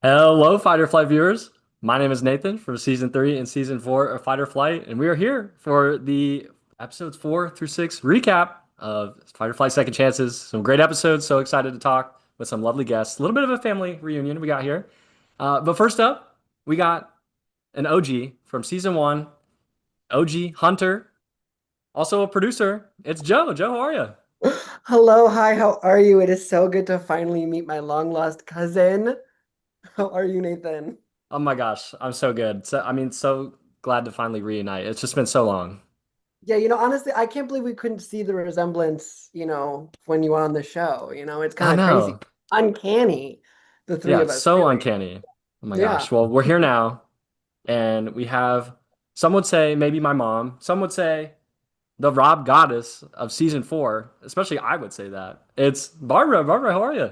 Hello, Fight or Flight viewers. My name is Nathan from season 3 and season 4 of Fight or Flight, and we are here for the episodes 4 through 6 recap of Fight or Flight Second Chances. Some great episodes. So excited to talk with some lovely guests. A little bit of a family reunion we got here. But first up, we got an OG from season 1, OG Hunter, also a producer. It's Joe. Joe, how are you? Hello, hi, how are you? It is so good to finally meet my long lost cousin. How are you, Nathan? Oh my gosh, I'm so good. So glad to finally reunite. It's just been so long. Yeah, honestly, I can't believe we couldn't see the resemblance, when you were on the show. It's I kind of crazy. know. Uncanny, the three Yeah, of it's us, so really. uncanny. Oh my Yeah. gosh. Well, we're here now, and we have some would say maybe my mom, some would say the Rob Goddess of season 4, especially I would say that. It's Barbara. Barbara, how are you?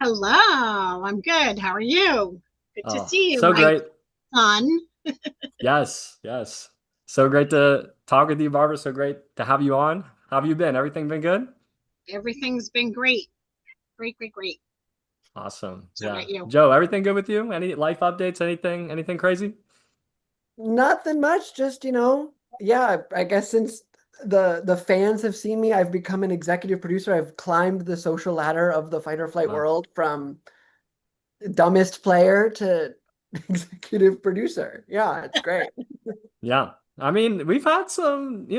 Hello, I'm good. How are you? Good to Oh, see you, so my great. son. Yes, yes. So great to talk with you, Barbara. So great to have you on. How have you been? Everything been good? Everything's been great. Great, great, great. Awesome. How Yeah. about you? Joe, everything good with you? Any life updates? Anything crazy? Nothing much, just, yeah, I guess since the fans have seen me, I've become an executive producer. I've climbed the social ladder of the fight or flight Wow. world from dumbest player to executive producer. Yeah, it's great. Yeah. I mean, we've had some,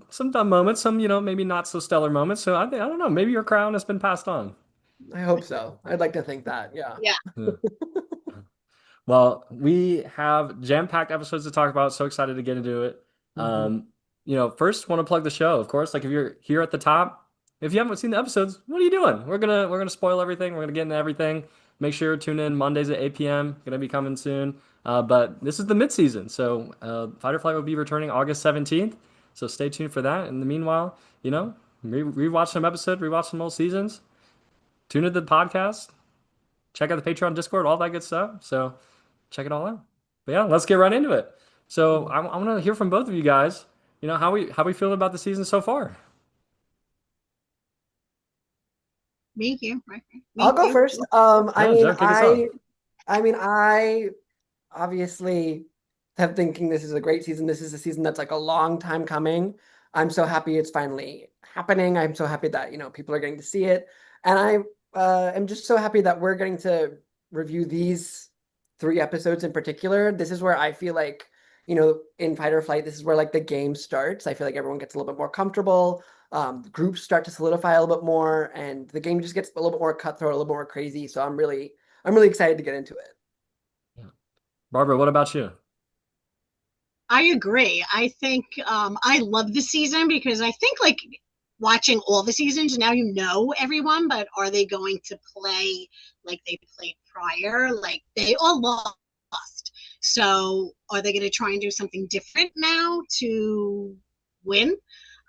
some dumb moments, some, maybe not so stellar moments. So I don't know, maybe your crown has been passed on. I hope so. I'd like to think that. Yeah. Yeah, Yeah. Well, we have jam-packed episodes to talk about. So excited to get into it. hmm First want to plug the show, of course. Like if you're here at the top, if you haven't seen the episodes, what are you doing? We're gonna spoil everything. We're gonna get into everything. Make sure to tune in Mondays at 8 p.m. Gonna be coming soon. But this is the mid-season, so Fight or Flight will be returning August 17th. So stay tuned for that. In the meanwhile, rewatch some episodes, rewatch some old seasons. Tune into the podcast. Check out the Patreon, Discord, all that good stuff. So check it all out. But yeah, let's get right into it. So I want to hear from both of you guys. How we feel about the season so far. me you, right? I'll Me go you. first. Yeah, Joe, kick us off. I obviously have thinking this is a great season. This is a season that's like a long time coming. I'm so happy it's finally happening. I'm so happy that, people are getting to see it. And I am just so happy that we're getting to review these three episodes in particular. This is where I feel like, in Fight or Flight, this is where like the game starts. I feel like everyone gets a little bit more comfortable. The groups start to solidify a little bit more, and the game just gets a little bit more cutthroat, a little bit more crazy. So I'm really excited to get into it. Yeah. Barbara, what about you? I agree. I think I love the season because I think like watching all the seasons now you know everyone, but are they going to play like they played prior? Like they all lost. So are they going to try and do something different now to win?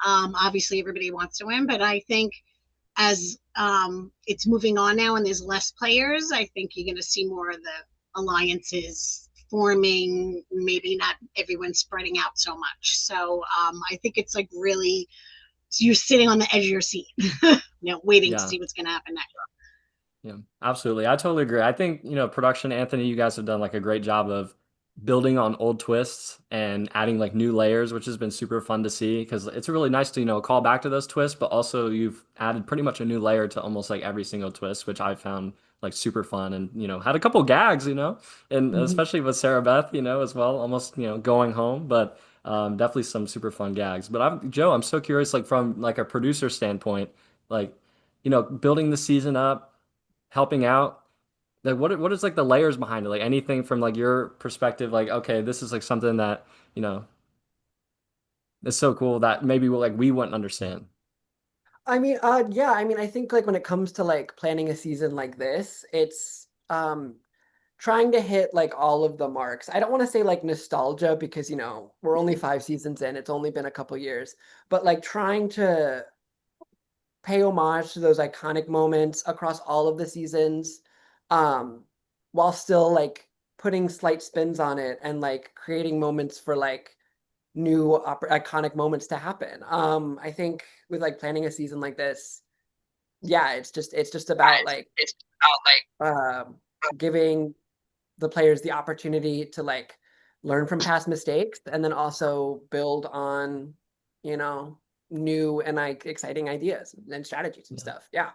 Obviously, everybody wants to win, but I think as it's moving on now and there's less players, I think you're going to see more of the alliances forming, maybe not everyone spreading out so much. So I think it's like really, you're sitting on the edge of your seat, waiting to Yeah. see what's going to happen next. Yeah, absolutely. I totally agree. I think, production, Anthony, you guys have done like a great job of building on old twists and adding like new layers, which has been super fun to see because it's really nice to, call back to those twists, but also you've added pretty much a new layer to almost like every single twist, which I found like super fun and, had a couple gags, and Mhm. especially with Sarah Beth, as well, almost, going home, but definitely some super fun gags. But Joe, I'm so curious, like from like a producer standpoint, like, building the season up helping out like what is like the layers behind it, like anything from like your perspective, like okay, this is like something that you know is so cool that maybe we wouldn't understand. Yeah, I think like when it comes to like planning a season like this, it's trying to hit like all of the marks. I don't want to say like nostalgia because, we're only 5 seasons in, it's only been a couple years, but like trying to pay homage to those iconic moments across all of the seasons, um, while still like putting slight spins on it and like creating moments for like new iconic moments to happen. I think with like planning a season like this, yeah, it's just about like It's about like um giving the players the opportunity to like learn from past mistakes and then also build on, you know, new and like exciting ideas and strategies and Yeah. stuff. Yeah.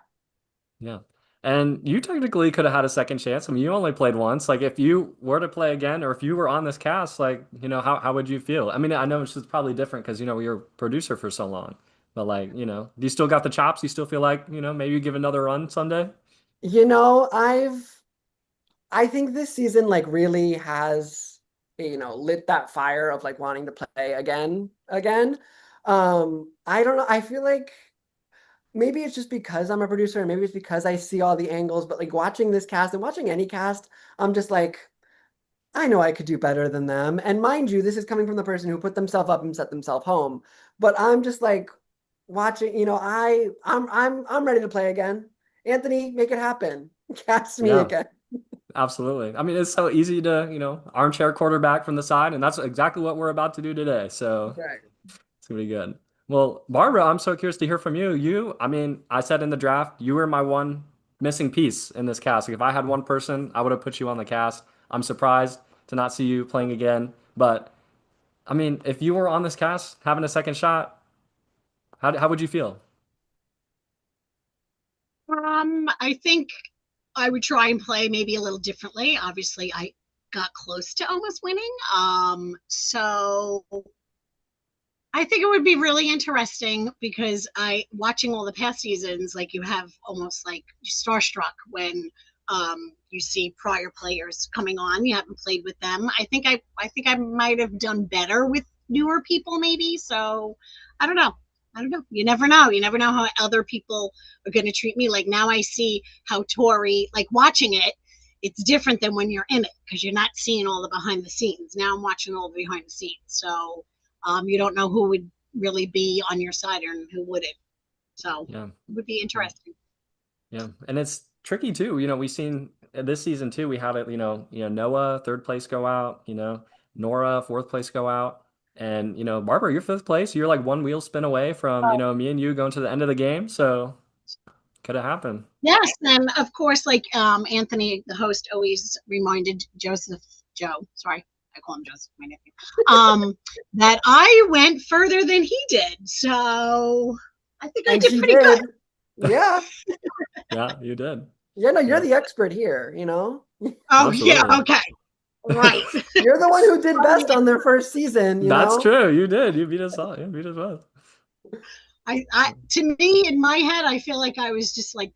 Yeah. And you technically could have had a second chance. I mean, you only played once. Like, if you were to play again, or if you were on this cast, like, how would you feel? I mean, I know it's just probably different because, you're a producer for so long. But like, do you still got the chops? You still feel like, maybe you give another run someday? You know, I think this season like really has, you know, lit that fire of like wanting to play again. I don't know. I feel like maybe it's just because I'm a producer and maybe it's because I see all the angles, but like watching this cast and watching any cast, I'm just like, I know I could do better than them. And mind you, this is coming from the person who put themselves up and set themselves home. But I'm just like watching, you know, I'm ready to play again. Anthony, make it happen. Cast me Yeah, again. absolutely. I mean, it's so easy to, armchair quarterback from the side, and that's exactly what we're about to do today. So Right. it's gonna be good. Well, Barbara, I'm so curious to hear from you. I mean, I said in the draft, you were my one missing piece in this cast. Like, if I had one person, I would have put you on the cast. I'm surprised to not see you playing again. But I mean, if you were on this cast having a second shot, how would you feel? I think I would try and play maybe a little differently. Obviously, I got close to almost winning. So I think it would be really interesting because I watching all the past seasons, like you have almost like starstruck when you see prior players coming on. You haven't played with them. I think I might have done better with newer people, maybe. So I don't know. I don't know. You never know. You never know how other people are going to treat me. Like now I see how Tori, like watching it, it's different than when you're in it because you're not seeing all the behind the scenes. Now I'm watching all the behind the scenes. So you don't know who would really be on your side and who wouldn't. So Yeah, it would be yeah, interesting. yeah. And it's tricky too. We've seen this season too. We had it. Noah third place go out. Nora fourth place go out. And Barbara, you're fifth place. You're like one wheel spin away from me and you going to the end of the game. So could have happened. Yes, and of course, like Anthony, the host, always reminded Joe, sorry, I call him Joseph, my nephew, that I went further than he did. So I think I And did she pretty good. did. Yeah. Yeah, you did. Yeah, no, you're Yeah, the expert here, you know? Oh, yeah, absolutely. okay, right. You're the one who did best on their first season, you That's know? true. You did. You beat us all. You beat us both. To me, in my head, I feel like I was just like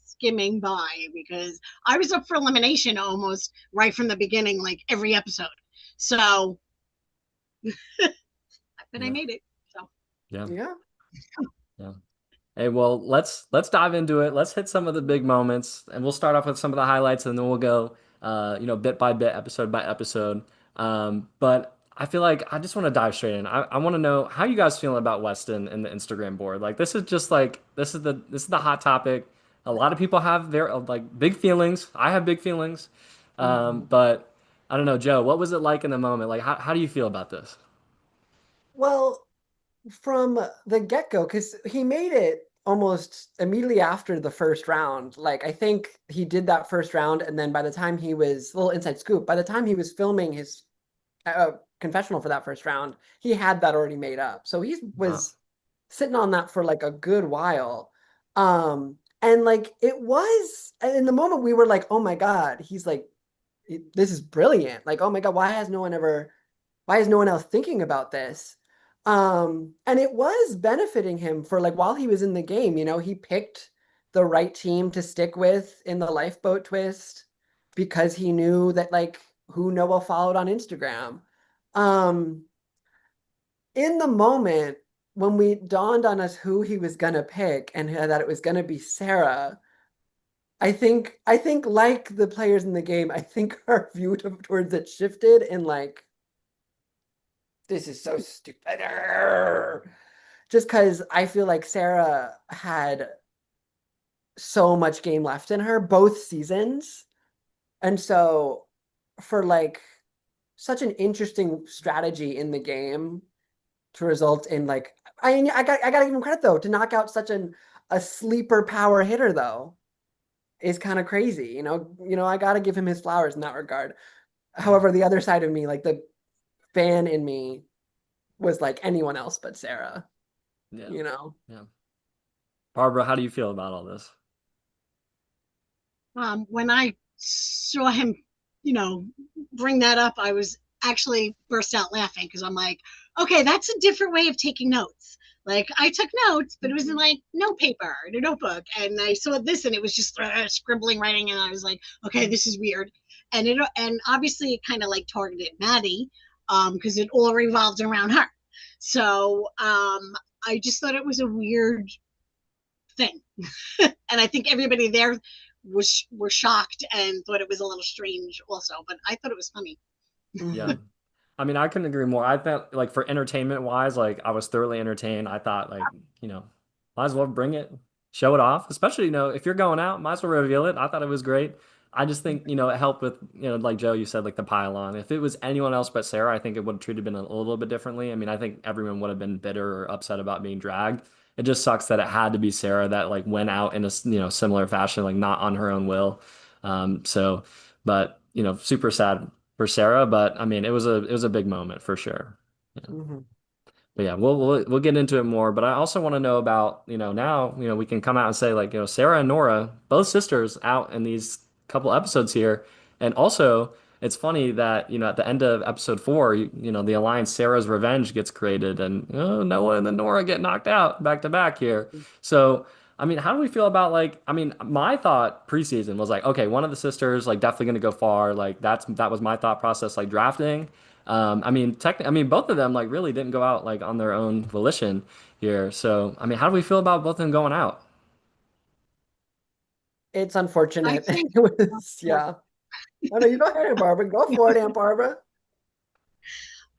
skimming by because I was up for elimination almost right from the beginning, like every episode. So, but I Yeah, made it. So, yeah, Yeah. yeah. Hey, well, let's dive into it. Let's hit some of the big moments, and we'll start off with some of the highlights, and then we'll go, bit by bit, episode by episode. But I feel like I just want to dive straight in. I want to know how you guys feeling about Weston and the Instagram board. Like, this is just like this is the hot topic. A lot of people have their like big feelings. I have big feelings, Mhm. but I don't know, Joe. What was it like in the moment? Like, how do you feel about this? Well, from the get-go, because he made it almost immediately after the first round. Like, I think he did that first round, and then by the time he was, little inside scoop, by the time he was filming his confessional for that first round, he had that already made up. So he Wow. was sitting on that for like a good while. And like it was in the moment we were like, oh my God, he's like, this is brilliant. Like, oh my God, why is no one else thinking about this? And it was benefiting him for like while he was in the game, you know, he picked the right team to stick with in the lifeboat twist because he knew that like who Noah followed on Instagram. Um, in the moment when we dawned on us who he was gonna pick and that it was gonna be Sarah, I think like the players in the game, I think our view towards it shifted and like this is so stupid. Just because I feel like Sarah had so much game left in her both seasons. And so for like such an interesting strategy in the game to result in like I gotta give him credit though to knock out such a sleeper power hitter though. is kind of crazy. I got to give him his flowers in that regard. However, the other side of me, like the fan in me, was like anyone else but Sarah, Yeah. you know? Yeah. Barbara, how do you feel about all this? When I saw him, bring that up, I was actually burst out laughing because I'm like, okay, that's a different way of taking notes. Like I took notes, but it was in like note paper in a notebook, and I saw this, and it was just scribbling, writing, and I was like, okay, this is weird, and obviously it kind of like targeted Maddie, because it all revolved around her. So I just thought it was a weird thing. And I think everybody there were shocked and thought it was a little strange also, but I thought it was funny. Yeah. I mean, I couldn't agree more. I thought like for entertainment wise, like I was thoroughly entertained. I thought like, might as well bring it, show it off, especially, if you're going out, might as well reveal it. I thought it was great. I just think, it helped with, like Joe, you said, like the pylon. If it was anyone else but Sarah, I think it would have treated been a little bit differently. I mean, I think everyone would have been bitter or upset about being dragged. It just sucks that it had to be Sarah that like went out in a, similar fashion, like not on her own will. So, but, super sad for Sarah, but I mean, it was a big moment for sure. Yeah. Mhm. But yeah, we'll get into it more. But I also want to know about, now, we can come out and say like, Sarah and Nora, both sisters out in these couple episodes here. And also, it's funny that, at the end of episode 4, the alliance Sarah's Revenge gets created and Noah and then Nora get knocked out back to back here. So, I mean, how do we feel about like, I mean, my thought preseason was like, okay, one of the sisters like definitely going to go far. Like that was my thought process like drafting. I mean, both of them like really didn't go out like on their own volition here. So, I mean, how do we feel about both of them going out? It's I unfortunate. think It was, yeah. Oh, no, you go ahead, Barbara. Go for it, Aunt Barbara.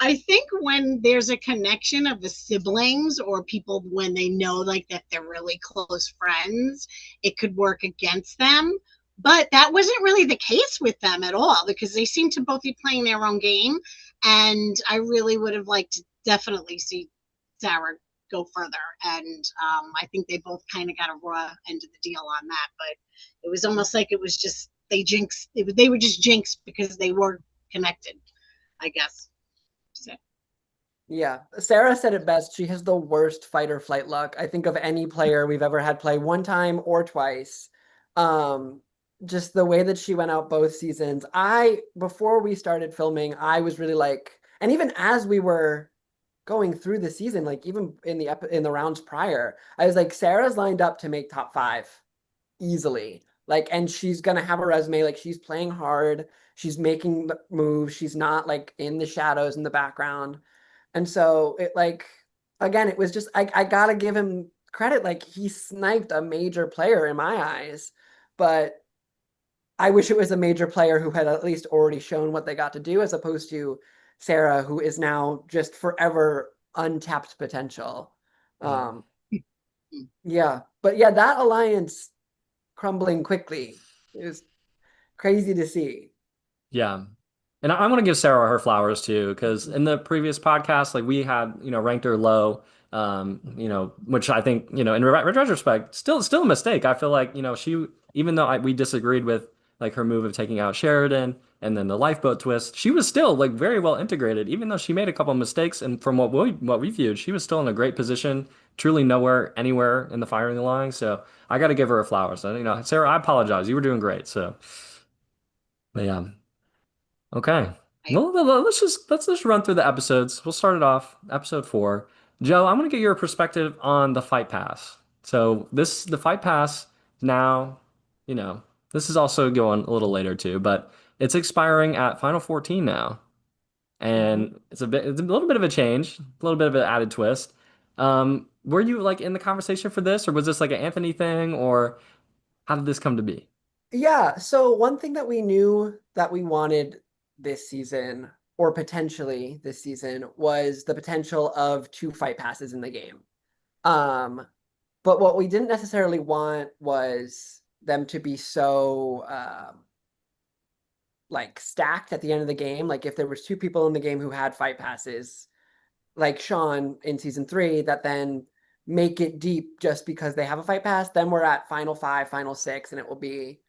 I think when there's a connection of the siblings or people when they know like that they're really close friends, it could work against them. But that wasn't really the case with them at all because they seem to both be playing their own game. And I really would have liked to definitely see Sarah go further. And I think they both kind of got a raw end of the deal on that. But it was almost like it was just they were just jinxed because they were connected, I guess. So, Yeah, Sarah said it best. She has the worst fight or flight luck, I think, of any player we've ever had play one time or twice. Um, just the way that she went out both seasons. Before we started filming, I was really like, and even as we were going through the season, like even in the rounds prior, I was like, Sarah's lined up to make top 5 easily. Like, and she's gonna have a resume. Like, she's playing hard. She's making moves. She's not like in the shadows in the background. And so it like again, it was just I gotta give him credit. Like he sniped a major player in my eyes, but I wish it was a major player who had at least already shown what they got to do, as opposed to Sarah, who is now just forever untapped potential. Yeah. Um, yeah, but yeah, that alliance crumbling quickly is crazy to see. Yeah. And I want to give Sarah her flowers too, because in the previous podcast, like we had, ranked her low, which I think, in retrospect, still a mistake. I feel like, even though we disagreed with like her move of taking out Sheridan and then the lifeboat twist, she was still like very well integrated, even though she made a couple of mistakes. And from what we viewed, she was still in a great position, truly nowhere, anywhere in the firing line. So I got to give her her flowers. So, Sarah, I apologize. You were doing great. So, but yeah. Okay. I, Well, let's just run through the episodes. We'll start it off, episode 4. Joe, I'm gonna get your perspective on the Fight Pass. So the Fight Pass now, you know, this is also going a little later too, but it's expiring at Final 14 now, Mhm. and it's a little bit of a change, a little bit of an added twist. Were you like in the conversation for this, or was this like an Anthony thing, or how did this come to be? Yeah, so one thing that we knew that we wanted this season, or potentially this season, was the potential of 2 fight passes in the game. Um, but what we didn't necessarily want was them to be so like stacked at the end of the game. Like if there was 2 people in the game who had fight passes, like Sean in season 3, that then make it deep just because they have a fight pass, then we're at final 5, final 6, and it will be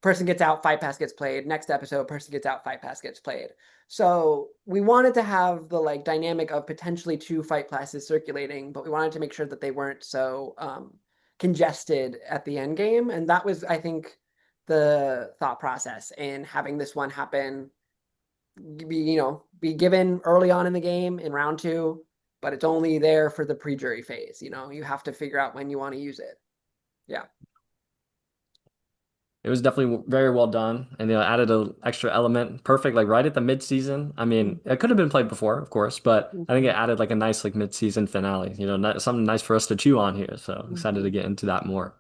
person gets out, fight pass gets played. Next episode, person gets out, fight pass gets played. So we wanted to have the like dynamic of potentially two fight passes circulating, but we wanted to make sure that they weren't so congested at the end game. And that was, I think, the thought process in having this one happen, be given early on in the game in round two, but it's only there for the pre-jury phase. You have to figure out when you want to use it. Yeah. It was definitely very well done, and added an extra element, perfect, like right at the mid-season. I mean, it could have been played before, of course, but I think it Mhm. added like a nice like mid-season finale. Something nice for us to chew on here. So excited to Mhm. get into that more.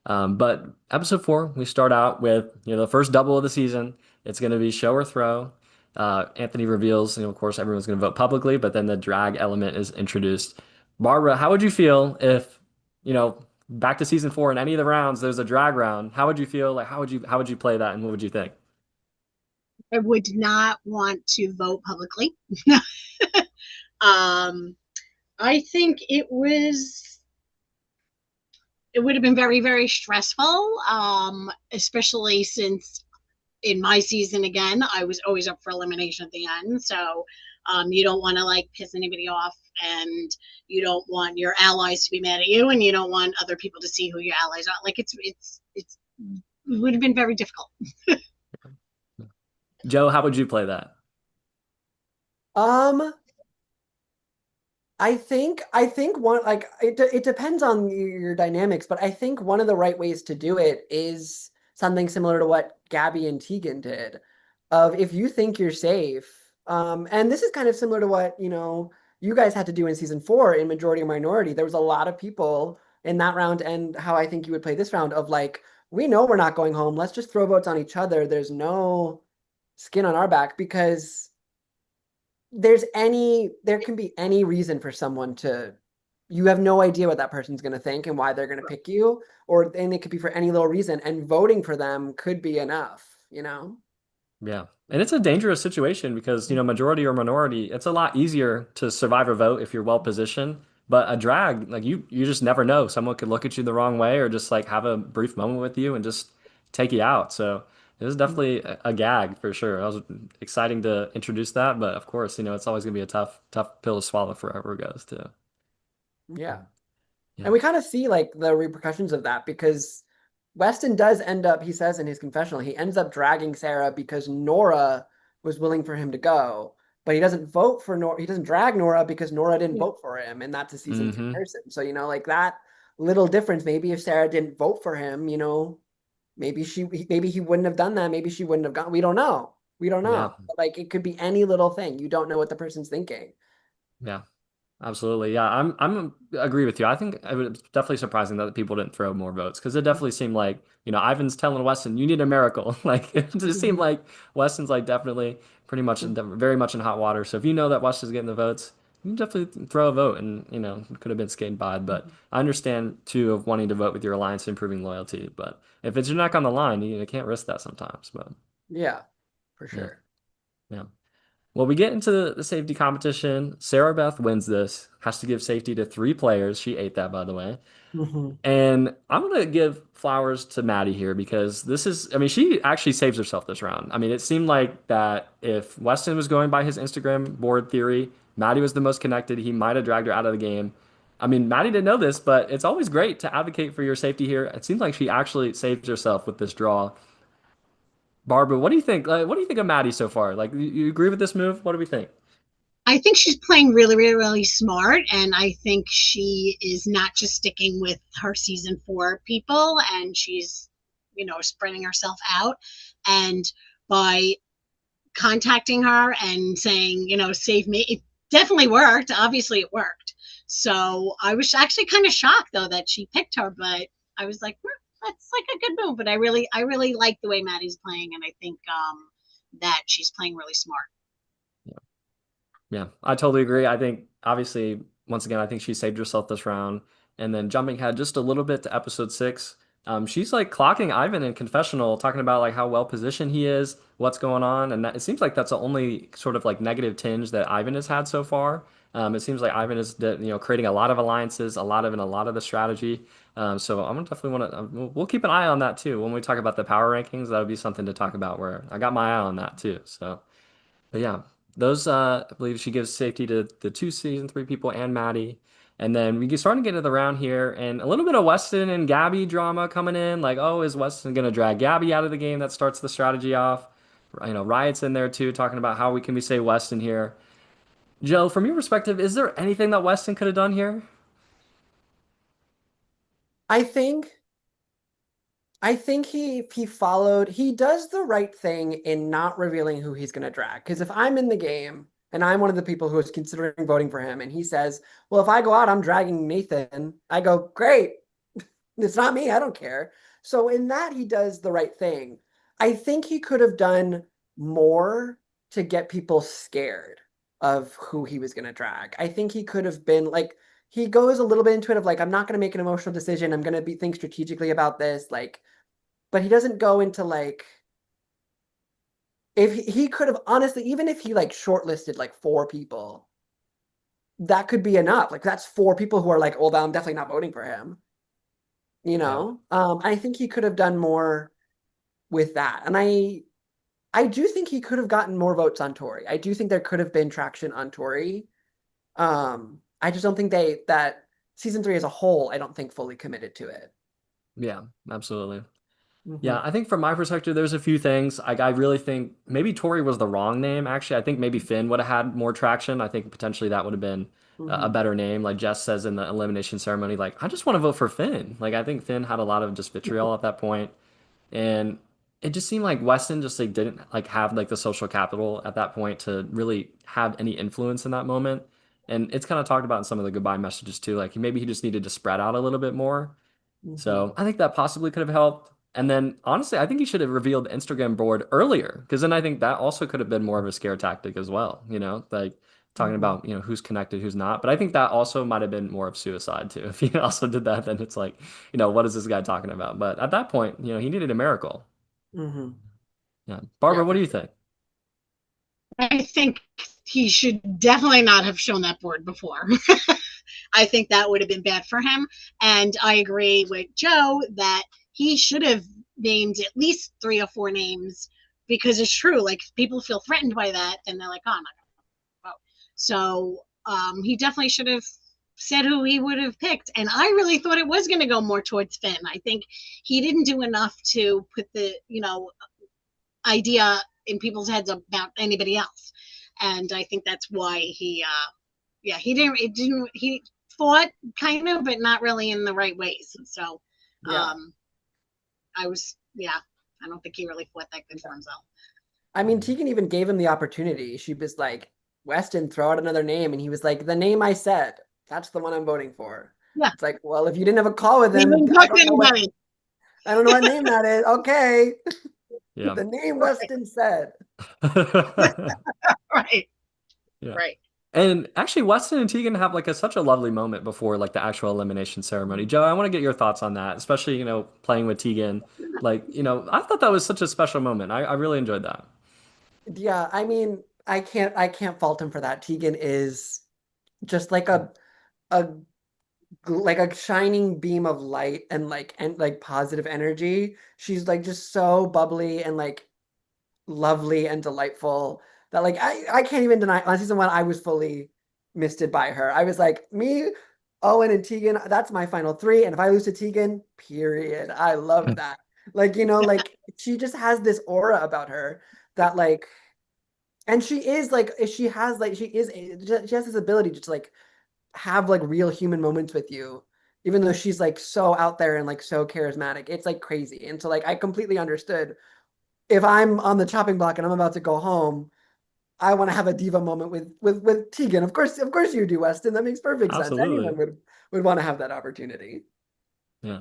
But episode four, we start out with the first double of the season. It's going to be show or throw. Anthony reveals, of course, everyone's going to vote publicly, but then the drag element is introduced. Barbara, how would you feel if back to season four in any of the rounds there's a drag round? How would you feel? Like how would you play that, and what would you think? I would not want to vote publicly. um, I think it would have been very, very stressful, especially since in my season again, I was always up for elimination at the end. So you don't want to like piss anybody off, and you don't want your allies to be mad at you, and you don't want other people to see who your allies are. Like it would have been very difficult. Joe, how would you play that? Um, I think one like it depends on your dynamics, but I think one of the right ways to do it is something similar to what Gabby and Tegan did. Of if you think you're safe, and this is kind of similar to what, you guys had to do in season four in majority or minority. There was a lot of people in that round, and how I think you would play this round of like, we know we're not going home. Let's just throw votes on each other. There's no skin on our back because there can be any reason for someone to, you have no idea what that person's going to think and why they're going to pick you, and it could be for any little reason, and voting for them could be enough. Yeah. And it's a dangerous situation because, majority or minority, it's a lot easier to survive a vote if you're well positioned. But a drag, like you just never know. Someone could look at you the wrong way or just like have a brief moment with you and just take you out. So it was definitely a gag for sure. I was exciting to introduce that, but of course, it's always gonna be a tough pill to swallow for whoever goes to. Yeah. And Yeah. we kind of see like the repercussions of that because Weston does end up, he says in his confessional, he ends up dragging Sarah because Nora was willing for him to go. But he doesn't vote for Nora. He doesn't drag Nora because Nora didn't Yeah. vote for him. And that's a season two Hmm. person. So, like that little difference, maybe if Sarah didn't vote for him, maybe he wouldn't have done that. Maybe she wouldn't have gone. We don't know. We don't Yeah. know. But, like it could be any little thing. You don't know what the person's thinking. Yeah. Absolutely. Yeah, I'm agree with you. I think it was definitely surprising that people didn't throw more votes because it definitely seemed like, Ivan's telling Weston, you need a miracle. Like it just seemed Mhm. like Weston's like definitely pretty much very much in hot water. So if you know that Weston's getting the votes, you can definitely throw a vote and, it could have been skated by. But I understand too of wanting to vote with your alliance and improving loyalty. But if it's your neck on the line, you can't risk that sometimes. But Yeah, for yeah, sure. yeah. Well, we get into the safety competition. Sarah Beth wins this, has to give safety to three players. She ate that, by the way. Hmm. And I'm going to give flowers to Maddie here because I mean, she actually saves herself this round. I mean, it seemed like that if Weston was going by his Instagram board theory, Maddie was the most connected. He might have dragged her out of the game. I mean, Maddie didn't know this, but it's always great to advocate for your safety here. It seems like she actually saves herself with this draw. Barbara, what do you think? What do you think of Maddie so far? Like, you agree with this move? What do we think? I think she's playing really, really, really smart, and I think she is not just sticking with her season four people, and she's, spreading herself out. And by contacting her and saying, save me, it definitely worked. Obviously, it worked. So I was actually kind of shocked though that she picked her, but I was like, that's like a good move. But I really like the way Maddie's playing, and I think that she's playing really smart. Yeah, I totally agree. I think obviously, once again, I think she saved herself this round. And then jumping ahead just a little bit to episode six, she's like clocking Ivan in confessional, talking about like how well positioned he is, what's going on, and it seems like that's the only sort of like negative tinge that Ivan has had so far. It seems like Ivan is creating a lot of alliances, a lot of the strategy. So I'm gonna definitely want to. We'll keep an eye on that too when we talk about the power rankings. That'll be something to talk about. Where I got my eye on that too. So, but yeah, those I believe she gives safety to the two season three people and Maddie. And then we get starting to get to the round here, and a little bit of Weston and Gabby drama coming in. Like, oh, is Weston gonna drag Gabby out of the game? That starts the strategy off. Riot's in there too, talking about how we can we say Weston here. Joe, from your perspective, is there anything that Weston could have done here? I think I think he does the right thing in not revealing who he's gonna drag. Because if I'm in the game and I'm one of the people who is considering voting for him, and he says, "Well, if I go out, I'm dragging Nathan," I go, "Great, it's not me. I don't care." So in that, he does the right thing. I think he could have done more to get people scared of who he was gonna drag. I think he could have been like he goes a little bit into it of like, I'm not gonna make an emotional decision. I'm gonna be think strategically about this, like but he doesn't go into like if he could have honestly, even if he like shortlisted like four people, that could be enough. Like that's four people who are like, well, I'm definitely not voting for him. You Yeah. know, I think he could have done more with that, and I do think he could have gotten more votes on Tory. I do think there could have been traction on Tory. I just don't think that season three as a whole, I don't think fully committed to it. Yeah, absolutely. Hmm. Yeah, I think from my perspective, there's a few things. I really think maybe Tori was the wrong name. Actually, I think maybe Finn would have had more traction. I think potentially that would have been a Hmm. better name. Like Jess says in the elimination ceremony, like I just want to vote for Finn. Like I think Finn had a lot of just vitriol at that point, and it just seemed like Weston just like didn't like have like the social capital at that point to really have any influence in that moment. And it's kind of talked about in some of the goodbye messages too. Like maybe he just needed to spread out a little bit more. Hmm. So I think that possibly could have helped. And then honestly, I think he should have revealed the Instagram board earlier because then I think that also could have been more of a scare tactic as well, like talking Hmm. about, who's connected, who's not. But I think that also might have been more of suicide too. If he also did that, then it's like, what is this guy talking about? But at that point, he needed a miracle. Hmm. Yeah. Yeah, Barbara, what for do you sure. think? I think he should definitely not have shown that board before. I think that would have been bad for him. And I agree with Joe that he should have named at least 3 or 4 names because it's true. Like people feel threatened by that and they're like, oh, I'm not going to vote. So he definitely should have said who he would have picked. And I really thought it was going to go more towards Finn. I think he didn't do enough to put the, idea in people's heads about anybody else. And I think that's why yeah, he fought kind of, but not really in the right ways. So, Yeah. yeah, I don't think he really fought that good for himself. I mean, Tegan even gave him the opportunity. She was like, Weston, throw out another name. And he was like, the name I said, that's the one I'm voting for. Yeah, It's like, well, if you didn't have a call with he him, didn't talk to anybody. I don't know what name that is. Okay. Yeah. The name Right, Weston said. right, Yeah. right. And actually, Weston and Tegan have like such a lovely moment before like the actual elimination ceremony. Joe, I want to get your thoughts on that, especially, playing with Tegan. Like, I thought that was such a special moment. I really enjoyed that. Yeah, I mean, I can't fault him for that. Tegan is just like a like a shining beam of light and like positive energy. She's like just so bubbly and like lovely and delightful that like I can't even deny on season one I was fully misted by her. I was like, me, Owen, and Tegan, that's my final three. And if I lose to Tegan, period. I love that. Like, like she just has this aura about her that like and she is like she has this ability to like have like real human moments with you, even though she's like so out there and like so charismatic. It's like crazy. And so like I completely understood if I'm on the chopping block and I'm about to go home, I want to have a diva moment with Tegan. Of course you do, Weston. That makes perfect sense. Absolutely. Anyone would want to have that opportunity. Yeah.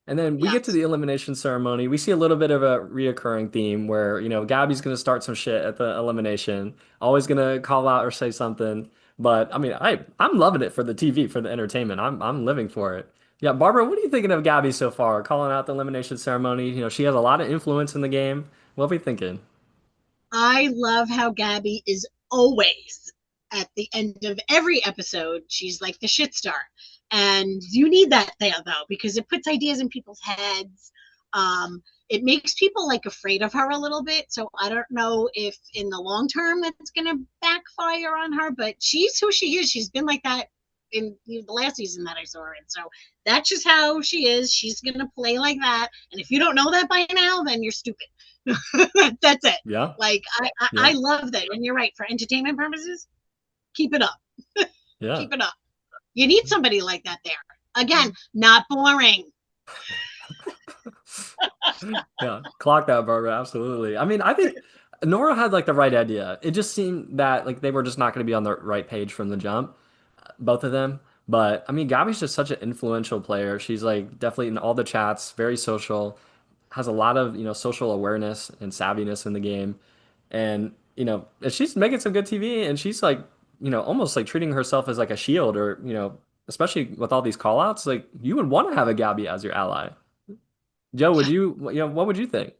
And then we get to Yes. the elimination ceremony. We see a little bit of a reoccurring theme where, Gabby's going to start some shit at the elimination, always going to call out or say something. But I mean, I'm loving it for the TV, for the entertainment. I'm living for it. Yeah, Barbara, what are you thinking of Gabby so far? Calling out the elimination ceremony. She has a lot of influence in the game. What are we thinking? I love how Gabby is always at the end of every episode. She's like the shit star. And you need that there though, because it puts ideas in people's heads. It makes people like afraid of her a little bit. So I don't know if in the long term that's going to backfire on her, but she's who she is. She's been like that in the last season that I saw her in. So that's just how she is. She's going to play like that. And if you don't know that by now, then you're stupid. That's it. Yeah. Like I Yeah. love that. And you're right, for entertainment purposes, keep it up. Yeah. Keep it up. You need somebody like that there. Again, not boring. Yeah, clock that, Barbara. Absolutely. I mean, I think Nora had like the right idea. It just seemed that like they were just not going to be on the right page from the jump, both of them. But I mean, Gabby's just such an influential player. She's like definitely in all the chats, very social, has a lot of, social awareness and savviness in the game. And, if she's making some good TV and she's like, almost like treating herself as like a shield or, especially with all these call outs, like you would want to have a Gabby as your ally. Joe, would Yeah. what would you think?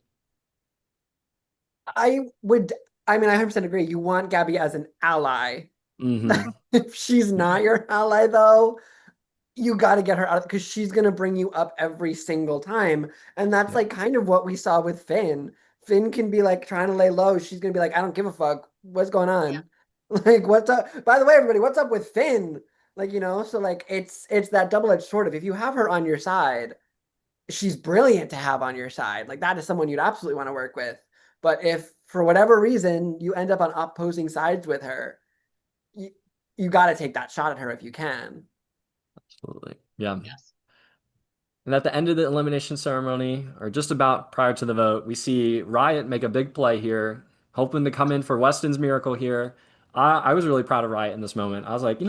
I would, I mean, I 100% agree. You want Gabby as an ally. Hmm. If she's not your ally, though, you got to get her out because she's going to bring you up every single time. And that's Yeah. like kind of what we saw with Finn. Finn can be like trying to lay low. She's going to be like, I don't give a fuck. What's going Yeah. on? Like, what's up? By the way, everybody, what's up with Finn? Like, so like it's that double-edged sword of if you have her on your side, she's brilliant to have on your side. Like that is someone you'd absolutely want to work with. But if for whatever reason you end up on opposing sides with her, you, you got to take that shot at her if you can. Absolutely. Yeah. Yes. And at the end of the elimination ceremony, or just about prior to the vote, we see Riot make a big play here, hoping to come in for Weston's miracle here. I was really proud of Riot in this moment. I was like,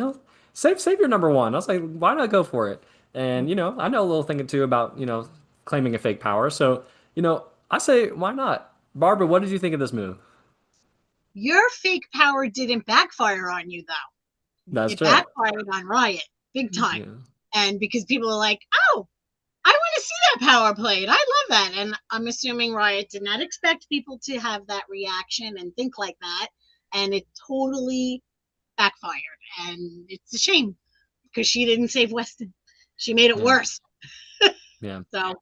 save your number one. I was like, why not go for it? And I know a little thing or two about claiming a fake power. So I say, why not? Barbara, what did you think of this move? Your fake power didn't backfire on you though. That's It true. backfired on Riot big time. Yeah. And because people are like, oh, I want to see that power played. I love that. And I'm assuming Riot did not expect people to have that reaction and think like that. And it totally backfired. And it's a shame because she didn't save Weston. She made it Yeah. worse. Yeah. So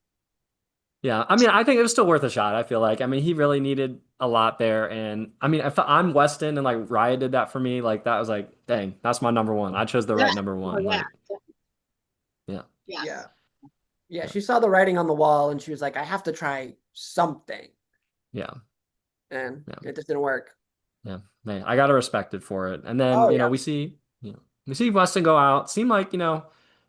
Yeah, I mean, I think it was still worth a shot. I feel like, I mean, he really needed a lot there, and I mean, if I'm Weston and like Riot did that for me, like that was like, dang, that's my number one. I chose the yeah. right number Oh one. yeah. Like, yeah, Yeah. Yes. Yeah. yeah, She saw the writing on the wall and she was like, I have to try something. yeah, And yeah, it just didn't work. yeah. Man, I gotta respect it for it. And then Oh, yeah. we see Weston go out. Seemed like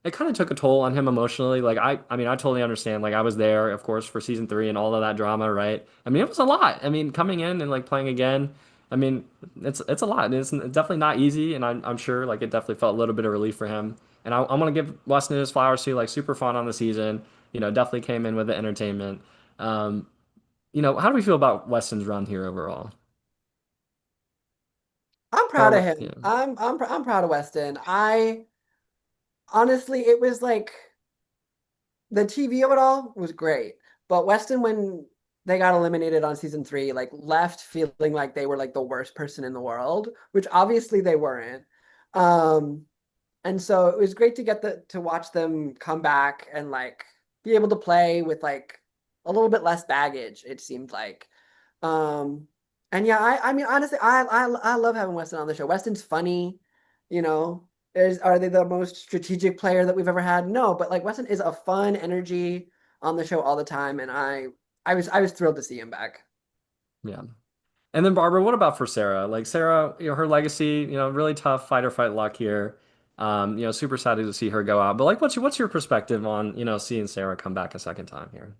it kind of took a toll on him emotionally. Like I mean, I totally understand. Like I was there, of course, for season three and all of that drama, right? I mean, it was a lot. I mean, coming in and like playing again. I mean, it's a lot. And it's definitely not easy, and I'm sure like it definitely felt a little bit of relief for him. And I'm gonna give Weston his flowers too. Like super fun on the season. Definitely came in with the entertainment. Um, how do we feel about Weston's run here overall? I'm proud of Barbara, him. yeah. I'm proud of Weston. I honestly, it was like the TV of it all was great. But Weston, when they got eliminated on season three, like left feeling like they were like the worst person in the world, which obviously they weren't. Um, and so it was great to get to watch them come back and like be able to play with like a little bit less baggage, it seemed like. Um, and yeah, I mean honestly, I love having Weston on the show. Weston's funny, you know. Are they the most strategic player that we've ever had? No, but like Weston is a fun energy on the show all the time, and I was thrilled to see him back. Yeah. And then Barbara, what about for Sarah? Like Sarah, her legacy, really tough fight or fight luck here. Super sad to see her go out. But like, what's your perspective on, seeing Sarah come back a second time here?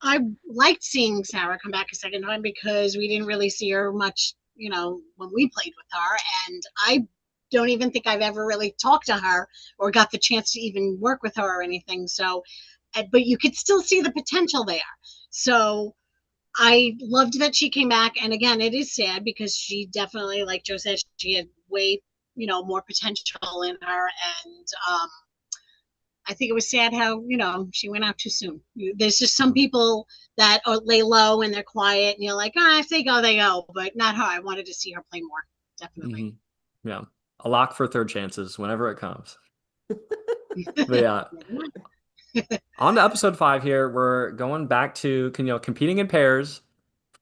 I liked seeing Sarah come back a second time because we didn't really see her much, when we played with her. And I don't even think I've ever really talked to her or got the chance to even work with her or anything. So, but you could still see the potential there. So I loved that she came back. And again, it is sad because she definitely, like Joe said, she had way, more potential in her. And I think it was sad how, she went out too soon. There's just some people that lay low and they're quiet and you're like, if they go, they go, but not her. I wanted to see her play more. Definitely. Hmm. Yeah. A lock for third chances whenever it comes. But yeah, on to episode 5 here. We're going back to competing in pairs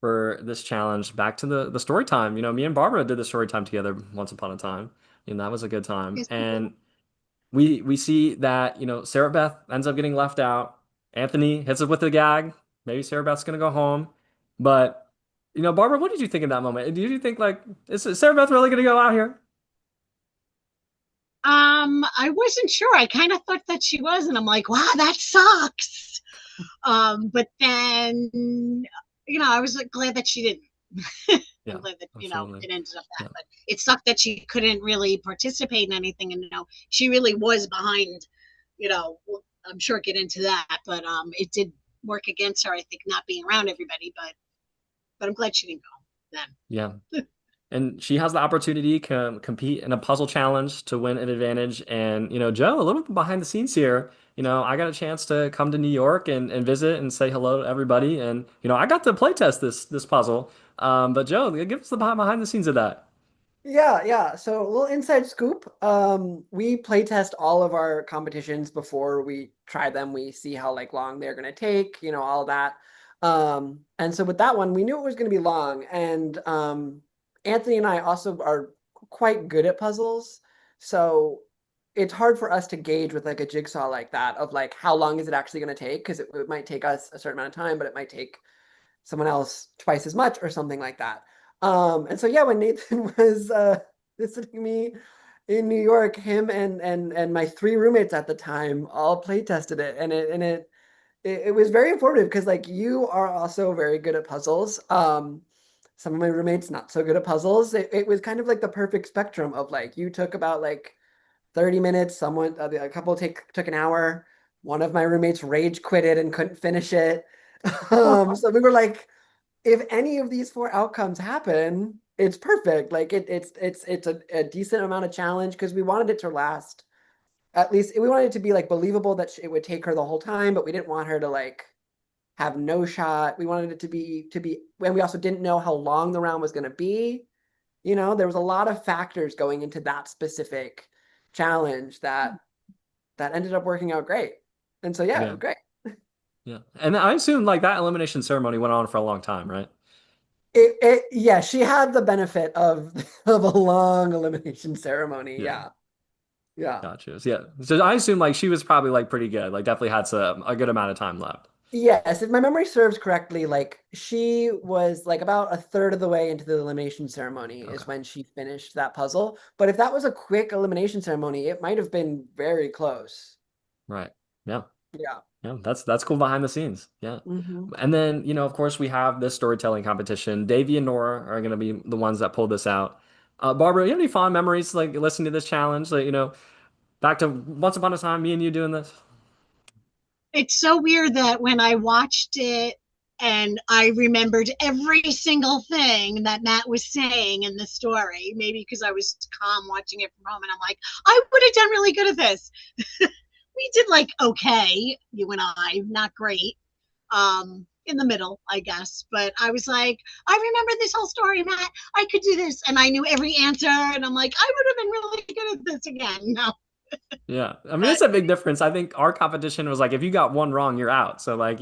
for this challenge. Back to the story time. Me and Barbara did the story time together once upon a time, and that was a good time. Yes, And we see that Sarah Beth ends up getting left out. Anthony hits it with the gag. Maybe Sarah Beth's gonna go home, but Barbara, what did you think in that moment? Did you think like is Sarah Beth really gonna go out here? I wasn't sure. I kind of thought that she was, and I'm like, wow, that sucks. But then, I was like, glad that she didn't. I'm Yeah, glad that, absolutely. it ended up that. Yeah, But it sucked that she couldn't really participate in anything. And, she really was behind, I'm sure get into that. But it did work against her, I think, not being around everybody. But I'm glad she didn't go yeah. then. And she has the opportunity to compete in a puzzle challenge to win an advantage. And, Joe, a little bit behind the scenes here, I got a chance to come to New York and visit and say hello to everybody. And, I got to play test this puzzle. But Joe, give us the behind the scenes of that. Yeah, yeah. So a little inside scoop. We play test all of our competitions before we try them. We see how like long they're gonna take, all that. And so with that one, we knew it was gonna be long. And Anthony and I also are quite good at puzzles. So it's hard for us to gauge with like a jigsaw like that of like how long is it actually gonna take? Because it might take us a certain amount of time, but it might take someone else twice as much or something like that. And so yeah, when Nathan was visiting me in New York, him and my 3 roommates at the time all play tested it, and it was very informative because like you are also very good at puzzles. Some of my roommates not so good at puzzles. It was kind of like the perfect spectrum of like you took about like 30 minutes, a couple took an hour. One of my roommates rage quitted and couldn't finish it. So we were like, if any of these 4 outcomes happen, it's perfect. Like it's a decent amount of challenge because we wanted it to last. At least we wanted it to be like believable that it would take her the whole time, but we didn't want her to like have no shot. We wanted it to be, and we also didn't know how long the round was going to be. There was a lot of factors going into that specific challenge that ended up working out great. And so yeah, it Yeah, was great. yeah. And I assume like that elimination ceremony went on for a long time, right? Yeah, she had the benefit of of a long elimination ceremony. Yeah. Yeah. Yeah. Gotcha. So, yeah. So I assume like she was probably like pretty good. Like definitely had some a good amount of time left. Yes, if my memory serves correctly, like she was like about a third of the way into the elimination ceremony is Okay. when she finished that puzzle. But if that was a quick elimination ceremony, it might have been very close. Right. Yeah. Yeah. Yeah. That's cool behind the scenes. Yeah. Hmm. And then, of course, we have this storytelling competition. Davey and Nora are going to be the ones that pull this out. Barbara, you have any fond memories like listening to this challenge? Like, back to once upon a time, me and you doing this? It's so weird that when I watched it and I remembered every single thing that Matt was saying in the story, maybe because I was calm watching it from home, and I'm like, I would have done really good at this. We did like okay, you and I, not great. In the middle, I guess. But I was like, I remember this whole story, Matt. I could do this. And I knew every answer. And I'm like, I would have been really good at this again. No, Yeah. I mean, but it's a big difference. I think our competition was like, if you got one wrong, you're out. So like,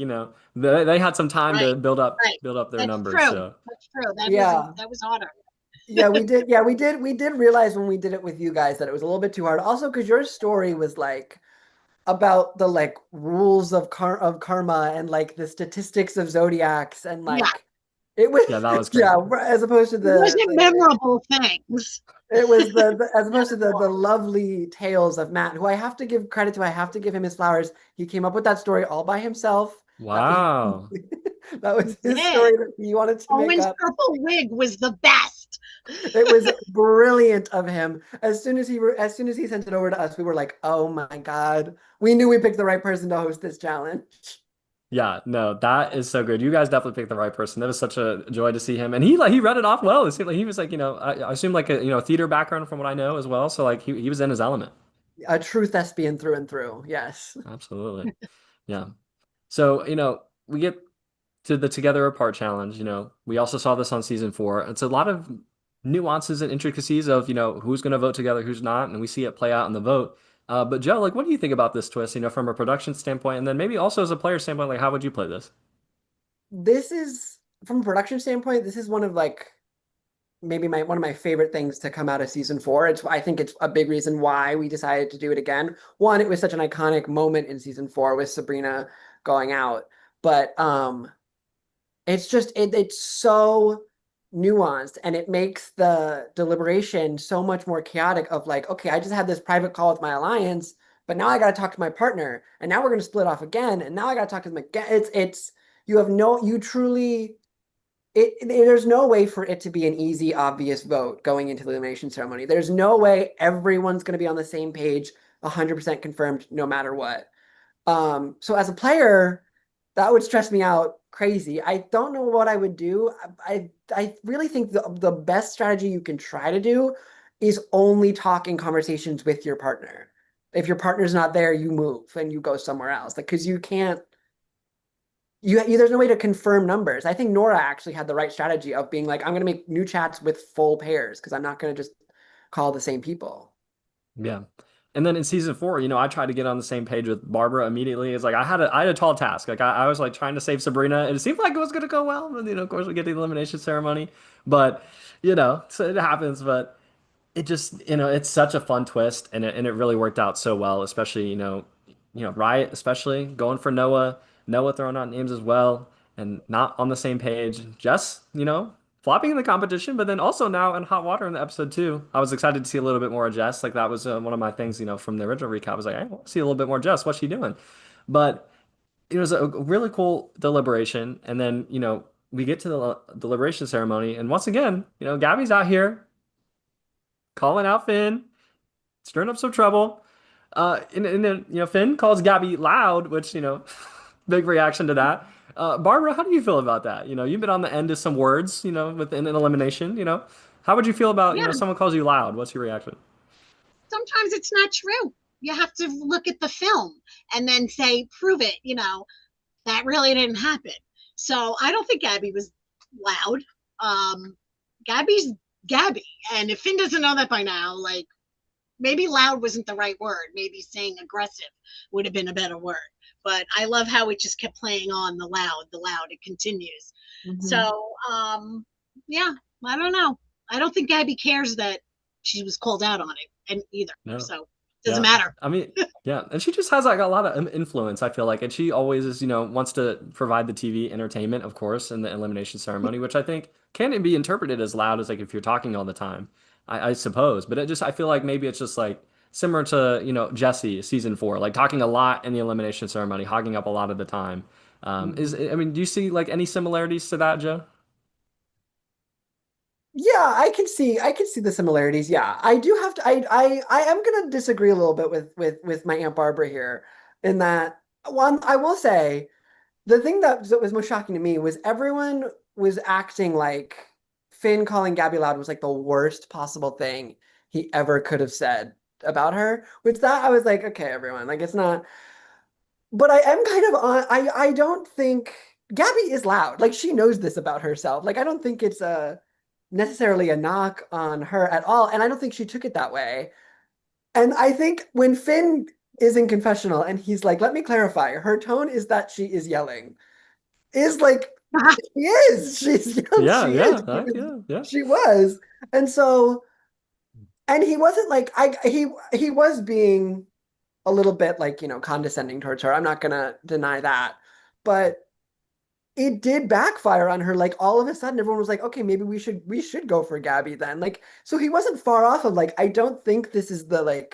they had some time right, to build up right. build up their That's numbers. true. So That's true. Yeah. That was harder. Yeah, we did. Yeah, we did realize when we did it with you guys that it was a little bit too hard. Also, because your story was like about the like rules of karma and like the statistics of zodiacs and Yeah. like it was yeah, that was yeah, crazy. as opposed to It wasn't memorable things. it was as opposed to the lovely tales of Matt, who I have to give credit to. I have to give him his flowers. He came up with that story all by himself. That was Wow. that was his Did. story that he wanted to make Owen's up. purple wig was the best. It was brilliant of him. As soon as he sent it over to us, we were like, "Oh my God. We knew we picked the right person to host this challenge." Yeah, no, that is so good. You guys definitely picked the right person. It was such a joy to see him, and he read it off well. It seemed like he was like I assume like a theater background from what I know as well. So like he was in his element. A true thespian through and through. Yes. Absolutely, yeah. So we get to the Together Apart challenge. We also saw this on season 4. It's a lot of nuances and intricacies of who's going to vote together, who's not, and we see it play out in the vote. But Joe, like, what do you think about this twist? From a production standpoint, and then maybe also as a player standpoint, like, how would you play this? This is from a production standpoint, this is one of like maybe my one of my favorite things to come out of season four. It's I think it's a big reason why we decided to do it again. One, it was such an iconic moment in season four with Sabrina going out, but it's just it's so nuanced and it makes the deliberation so much more chaotic of like, okay, I just had this private call with my alliance, but now I got to talk to my partner and now we're going to split off again and now I got to talk to them again. It's you have no you truly there's no way for it to be an easy, obvious vote going into the elimination ceremony. There's no way everyone's going to be on the same page, 100% confirmed, no matter what. So as a player, that would stress me out crazy. I don't know what I would do. I really think the best strategy you can try to do is only talking conversations with your partner. If your partner's not there, you move and you go somewhere else. Like, because you can't there's no way to confirm numbers. I think Nora actually had the right strategy of being like, I'm going to make new chats with full pairs because I'm not going to just call the same people. Yeah. And then in season four, I tried to get on the same page with Barbara immediately. It's like I had a tall task. Like I was like trying to save Sabrina, and it seemed like it was gonna go well. And of course, we get the elimination ceremony, but so it happens. But it just, it's such a fun twist, and it really worked out so well. Especially, Riot, especially going for Noah throwing out names as well, and not on the same page. Jess, flopping in the competition, but then also now in hot water in the episode too. I was excited to see a little bit more of Jess. Like that was one of my things, from the original recap. I was like, I want to see a little bit more Jess. What's she doing? But it was a really cool deliberation, and then we get to the deliberation ceremony, and once again, Gabby's out here calling out Finn, stirring up some trouble. And then Finn calls Gabby loud, which big reaction to that. Barbara, how do you feel about that? You've been on the end of some words, within an elimination. How would you feel about Yeah, someone calls you loud? What's your reaction? sometimes it's not true. You have to look at the film and then say, prove it, that really didn't happen. So I don't think Gabby was loud. Um, Gabby's Gabby. And if Finn doesn't know that by now, like maybe loud wasn't the right word. Maybe saying aggressive would have been a better word. But I love how it just kept playing on the loud. It continues. Mhm. So, yeah, I don't know. I don't think Gabby cares that she was called out on it and either. No. So it doesn't Yeah. matter. I mean, yeah. And she just has like a lot of influence, I feel like. And she always is, wants to provide the TV entertainment, of course, in the elimination ceremony, which I think can be interpreted as loud as like if you're talking all the time, I suppose. But I feel like maybe it's just like similar to, Jesse season four, like talking a lot in the elimination ceremony, hogging up a lot of the time. Mhm. I mean, do you see like any similarities to that, Joe? Yeah, I can see the similarities. Yeah, I do have to. I am gonna disagree a little bit with my Aunt Barbara here, in that one I will say the thing that was most shocking to me was everyone was acting like Finn calling Gabby Loud was like the worst possible thing he ever could have said about her. Which that I was like, okay, everyone, like it's not. But I am kind of on. I don't think Gabby is loud. Like she knows this about herself. Like I don't think it's a necessarily a knock on her at all. And I don't think she took it that way. And I think when Finn is in confessional and he's like, let me clarify, her tone is that she is yelling. Is like she is. She's young. Yeah, She is. yeah, yeah, yeah. She was. And so, and he wasn't like he was being a little bit like, condescending towards her. I'm not gonna deny that. But it did backfire on her. Like all of a sudden, everyone was like, okay, maybe we should go for Gabby then. Like, so he wasn't far off of like, I don't think this is the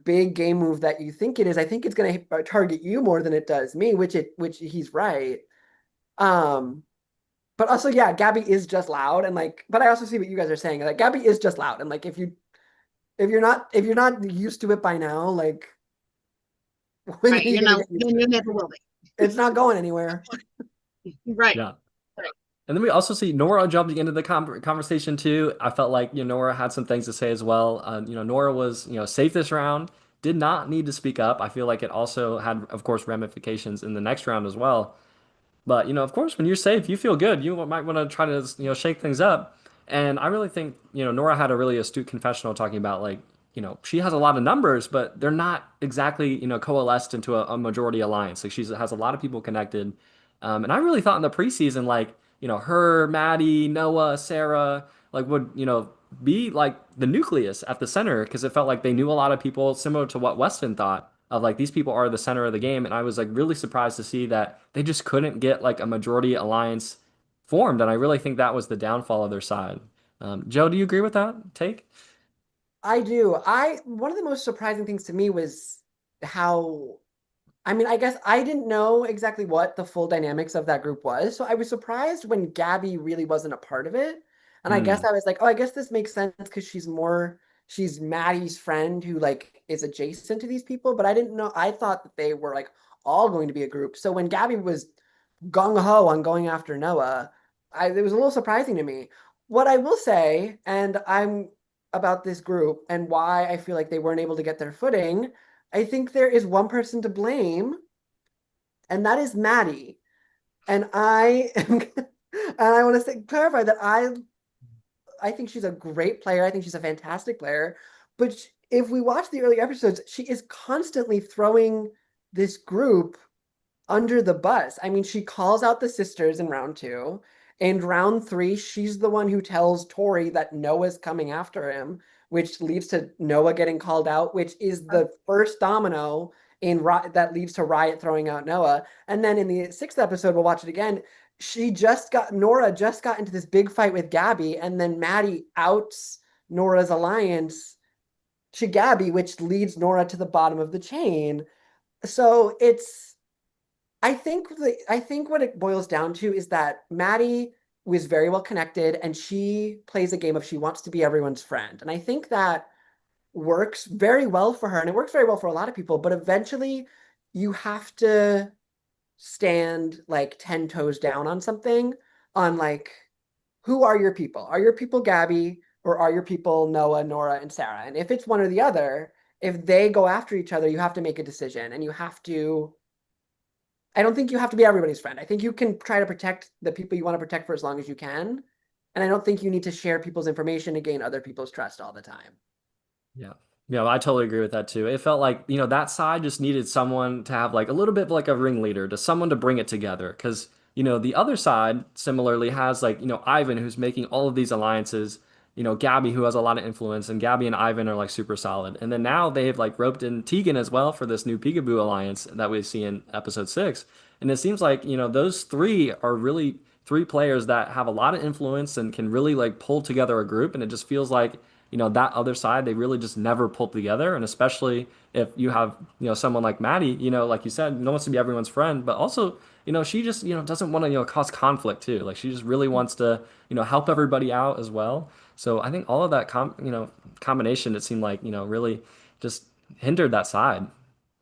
big game move that you think it is. I think it's gonna target you more than it does me, which he's right. Um, but also, yeah, Gabby is just loud and like, but I also see what you guys are saying. Like Gabby is just loud. And like if you're not used to it by now, like when are Right. you gonna get used to You it? never will be. It's not going anywhere. Right. Yeah. Right. And then we also see Nora jumping into the conversation too. I felt like, Nora had some things to say as well. Nora was, safe this round, did not need to speak up. I feel like it also had, of course, ramifications in the next round as well. But, of course, when you're safe, you feel good. You might want to try to, shake things up. And I really think, Nora had a really astute confessional talking about like she has a lot of numbers, but they're not exactly, coalesced into a majority alliance. Like she has a lot of people connected. And I really thought in the preseason, like, her, Maddie, Noah, Sarah, like would, be like the nucleus at the center because it felt like they knew a lot of people, similar to what Weston thought of like these people are the center of the game. And I was like really surprised to see that they just couldn't get like a majority alliance formed. And I really think that was the downfall of their side. Joe, do you agree with that take? I do. One of the most surprising things to me was how, I mean, I guess I didn't know exactly what the full dynamics of that group was. So I was surprised when Gabby really wasn't a part of it. And I guess Mm, I was like, oh, I guess this makes sense because she's Maddie's friend who like is adjacent to these people. But I didn't know, I thought that they were like all going to be a group. So when Gabby was gung ho on going after Noah, it was a little surprising to me. What I will say, and I'm about this group and why I feel like they weren't able to get their footing, I think there is one person to blame, and that is Maddie. And I am, and I want to clarify that I think she's a great player. I think she's a fantastic player. But if we watch the early episodes, she is constantly throwing this group under the bus. I mean, she calls out the sisters in round two. In round three, she's the one who tells Tori that Noah's coming after him, which leads to Noah getting called out, which is the first domino that leads to Riot throwing out Noah. And then in the sixth episode, we'll watch it again. Nora just got into this big fight with Gabby, and then Maddie outs Nora's alliance to Gabby, which leads Nora to the bottom of the chain. So I think what it boils down to is that Maddie was very well connected and she plays a game of she wants to be everyone's friend. And I think that works very well for her and it works very well for a lot of people, but eventually you have to stand like 10 toes down on something on like who are your people? Are your people Gabby or are your people Noah, Nora, and Sarah? And if it's one or the other, if they go after each other, you have to make a decision and you have to I don't think you have to be everybody's friend. I think you can try to protect the people you want to protect for as long as you can. And I don't think you need to share people's information to gain other people's trust all the time. yeah. Yeah, I totally agree with that too. It felt like, that side just needed someone to have like a little bit of like a ringleader, to someone to bring it together. Because, the other side similarly has like, Ivan who's making all of these alliances, Gabby who has a lot of influence, and Gabby and Ivan are like super solid. And then now they've like roped in Tegan as well for this new Peekaboo alliance that we see in episode 6. And it seems like, those three are really three players that have a lot of influence and can really like pull together a group. And it just feels like that other side, they really just never pull together. And especially if you have, someone like Maddie, like you said, wants to be everyone's friend, but also, she just, doesn't want to, cause conflict too. Like she just really wants to, help everybody out as well. So I think all of that, combination, it seemed like, really just hindered that side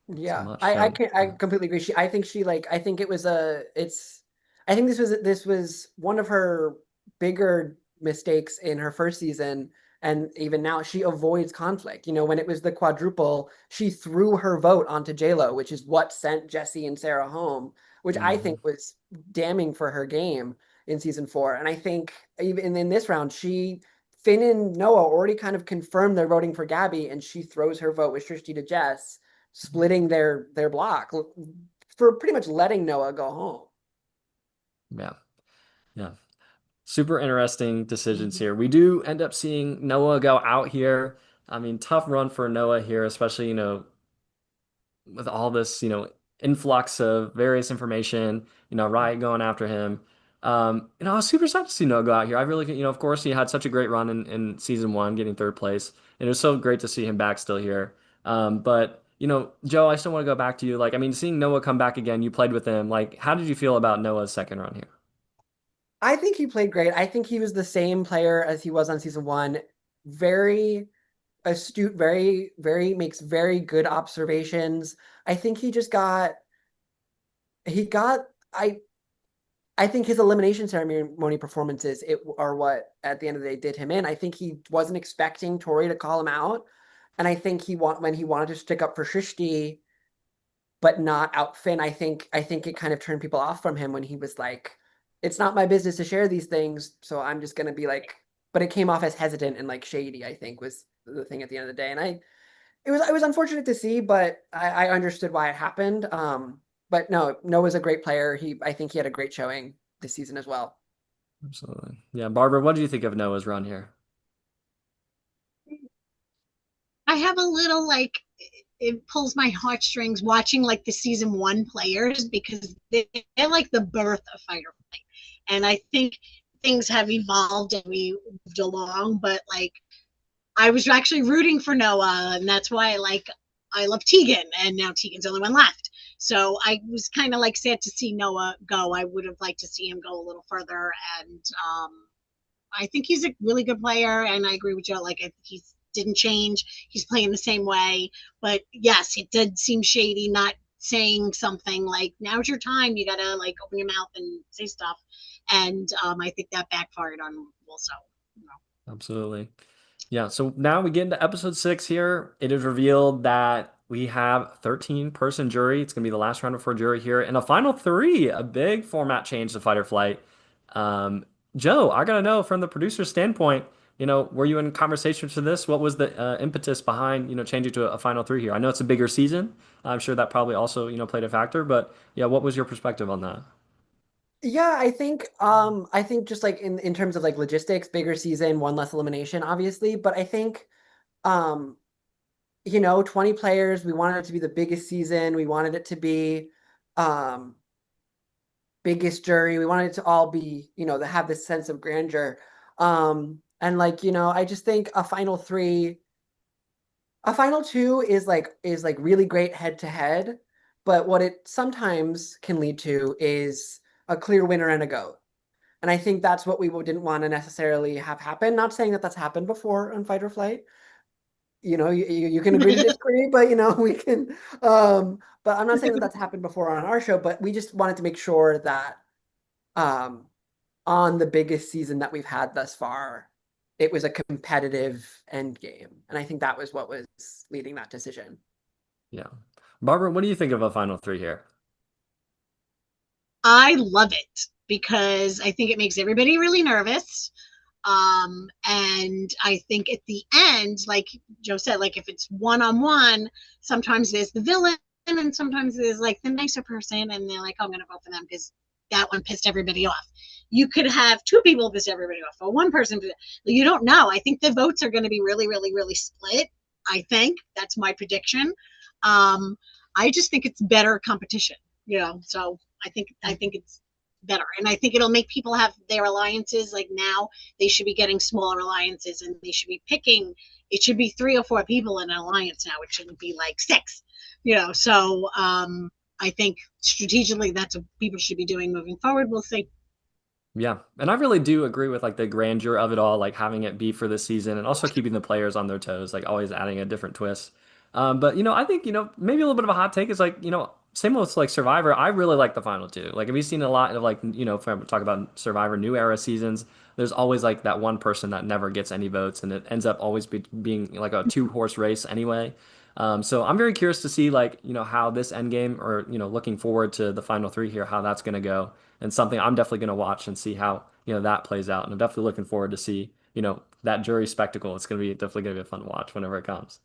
so Yeah, much. I So, can I completely agree. I think she like I think it was a it's I think this was one of her bigger mistakes in her first season, and even now she avoids conflict. When it was the quadruple, she threw her vote onto JLo, which is what sent Jesse and Sarah home, which I mhm. think was damning for her game in season four. And I think even in this round, Finn and Noah already kind of confirmed they're voting for Gabby, and she throws her vote with Shrishti to Jess, splitting their block for pretty much letting Noah go home. Yeah. Yeah. Super interesting decisions here. We do end up seeing Noah go out here. I mean, tough run for Noah here, especially, with all this, influx of various information, Riot going after him. I was super sad to see Noah go out here. I really, of course, he had such a great run in season one, getting third place. And it was so great to see him back still here. But, Joe, I still want to go back to you. Like, I mean, seeing Noah come back again, you played with him. Like, how did you feel about Noah's second run here? I think he played great. I think he was the same player as he was on season one. Very astute, very makes very good observations. I think he got I think his elimination ceremony performances are what at the end of the day did him in. I think he wasn't expecting Tori to call him out, and I think when he wanted to stick up for Shrishti but not out Finn. I think it kind of turned people off from him when he was like, "It's not my business to share these things, so I'm just gonna be like." but it came off as hesitant and like shady, I think was the thing at the end of the day. And it was unfortunate to see, but I understood why it happened. But no, Noah's a great player. I think he had a great showing this season as well. Absolutely. Yeah, Barbara, what do you think of Noah's run here? I have a little like it pulls my heartstrings watching like the season one players because they're like the birth of fighter flight. And I think things have evolved and we moved along, but like I was actually rooting for Noah, and that's why I love Tegan, and now Tegan's the only one left. So I was kind of like sad to see Noah go. I would have liked to see him go a little further, and I think he's a really good player, and I agree with Joe. Like he didn't change; he's playing the same way. But yes, it did seem shady not saying something like "Now's your time. You gotta like open your mouth and say stuff." And I think that backfired on him also. You know. Absolutely. Yeah, so now we get into episode 6 here. It is revealed that we have 13-person jury. It's going to be the last round before jury here. And a final three, a big format change to Fight or Flight. Um, Joe, I got to know from the producer's standpoint, were you in conversations for this? What was the impetus behind, changing to a final three here? I know it's a bigger season. I'm sure that probably also, played a factor, but yeah, what was your perspective on that? Yeah, I think just like in terms of like logistics, bigger season, one less elimination, obviously. But I think 20 players, we wanted it to be the biggest season. We wanted it to be um biggest jury. We wanted it to all be, to have this sense of grandeur. And like, I just think a final two is like really great head to head, but what it sometimes can lead to is a clear winner and a goat. And I think that's what we didn't want to necessarily have happen. Not saying that that's happened before on Fight or Flight. You can agree to disagree, but we can. But I'm not saying that that's happened before on our show. But we just wanted to make sure that um, on the biggest season that we've had thus far, it was a competitive end game, and I think that was what was leading that decision. Yeah. Barbara, what do you think of a final three here? I love it because I think it makes everybody really nervous. And I think at the end, like Joe said, like if it's one on one, sometimes there's the villain and sometimes there's like the nicer person, and they're like, oh, I'm going to vote for them because that one pissed everybody off. You could have two people piss everybody off, or one person. You don't know. I think the votes are going to be really, really, really split. I think that's my prediction. I just think it's better competition, So I think it's better, and I think it'll make people have their alliances. Like now, they should be getting smaller alliances, and they should be picking. It should be 3 or 4 people in an alliance now. It shouldn't be like 6. So I think strategically, that's what people should be doing moving forward. We'll see. Yeah, and I really do agree with like the grandeur of it all, like having it be for this season and also keeping the players on their toes, like always adding a different twist. But I think maybe a little bit of a hot take is like same with like Survivor. I really like the final two. Like, have you seen a lot of like if I talk about Survivor new era seasons, there's always like that one person that never gets any votes, and it ends up always being like a two-horse race anyway. So I'm very curious to see like how this end game or looking forward to the final three here, how that's going to go and something I'm definitely going to watch and see how that plays out. And I'm definitely looking forward to see that jury spectacle. It's going to be definitely going to be a fun watch whenever it comes.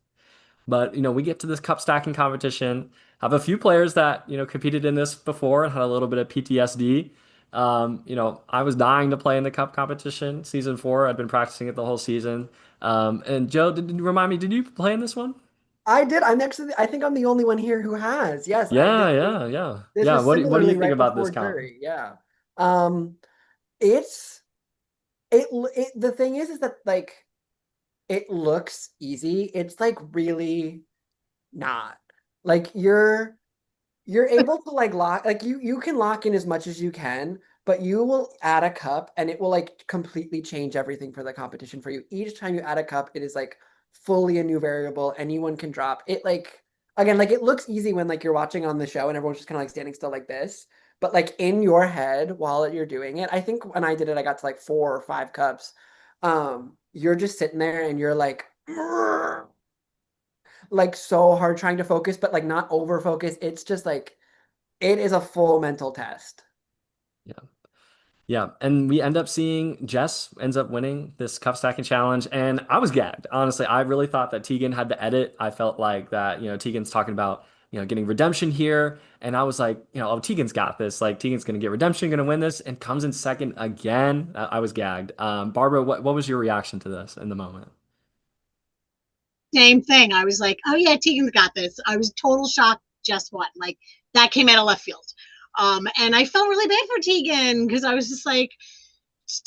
But we get to this cup stacking competition. Have a few players that competed in this before and had a little bit of PTSD. I was dying to play in the cup competition season 4. I'd been practicing it the whole season. And Joe, remind me, did you play in this one? I did. I think I'm the only one here who has. Yes, Yeah, yeah, yeah, this yeah. was What do you similarly think right about this before comp? jury. Yeah. Um, it's it the thing is that like it looks easy. It's like really not. Like you're able to like lock like you can lock in as much as you can, but you will add a cup and it will like completely change everything for the competition for you. Each time you add a cup, it is like fully a new variable. Anyone can drop it. Like again, like it looks easy when like you're watching on the show and everyone's just kind of like standing still like this. But like in your head while you're doing it, I think when I did it, I got to like 4 or 5 cups. You're just sitting there and you're like so hard trying to focus, but like not over focus. It's just like it is a full mental test. Yeah. Yeah, and we end up seeing Jess ends up winning this cup stacking challenge, and I was gagged. Honestly, I really thought that Tegan had the edit. I felt like that, Tegan's talking about, getting redemption here, and I was like, oh, Tegan's got this. Like Tegan's gonna get redemption, gonna win this, and comes in second again. I was gagged. Barbara, what was your reaction to this in the moment? Same thing. I was like, oh yeah, Tegan's got this. I was total shock. Just what? Like that came out of left field. And I felt really bad for Tegan because I was just like,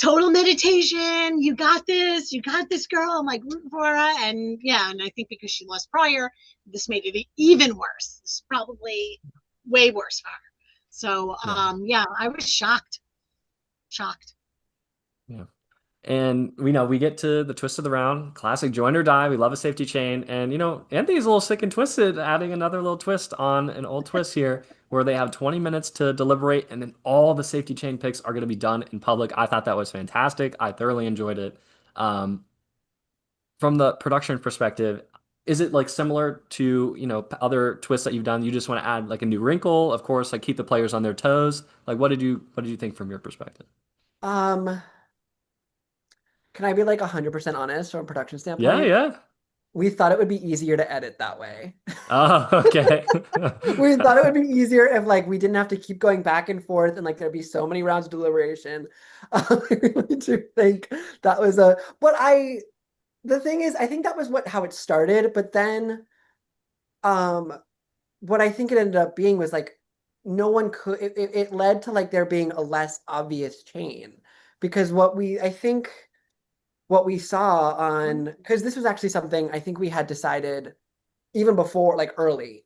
total meditation. You got this. You got this, girl. I'm like rooting for her. And yeah, and I think because she lost prior, this made it even worse. This is probably way worse for her. So Yeah. yeah, I was shocked. Shocked. Yeah. And we get to the twist of the round, classic join or die. We love a safety chain. And Anthony's a little sick and twisted, adding another little twist on an old twist here where they have 20 minutes to deliberate and then all the safety chain picks are going to be done in public. I thought that was fantastic. I thoroughly enjoyed it. Um, from the production perspective, is it like similar to, other twists that you've done? You just want to add like a new wrinkle, of course, like keep the players on their toes. Like what did you think from your perspective? Um, can I be like 100% honest from a production Yeah, standpoint? yeah. We thought it would be easier to edit that way. Oh, okay. We thought it would be easier if like we didn't have to keep going back and forth and like there'd be so many rounds of deliberation. I really do think that was a but I the thing is I think that was what how it started, but then um what I think it ended up being was like no one could it led to like there being a less obvious chain because I think what we saw on because this was actually something I think we had decided even before like early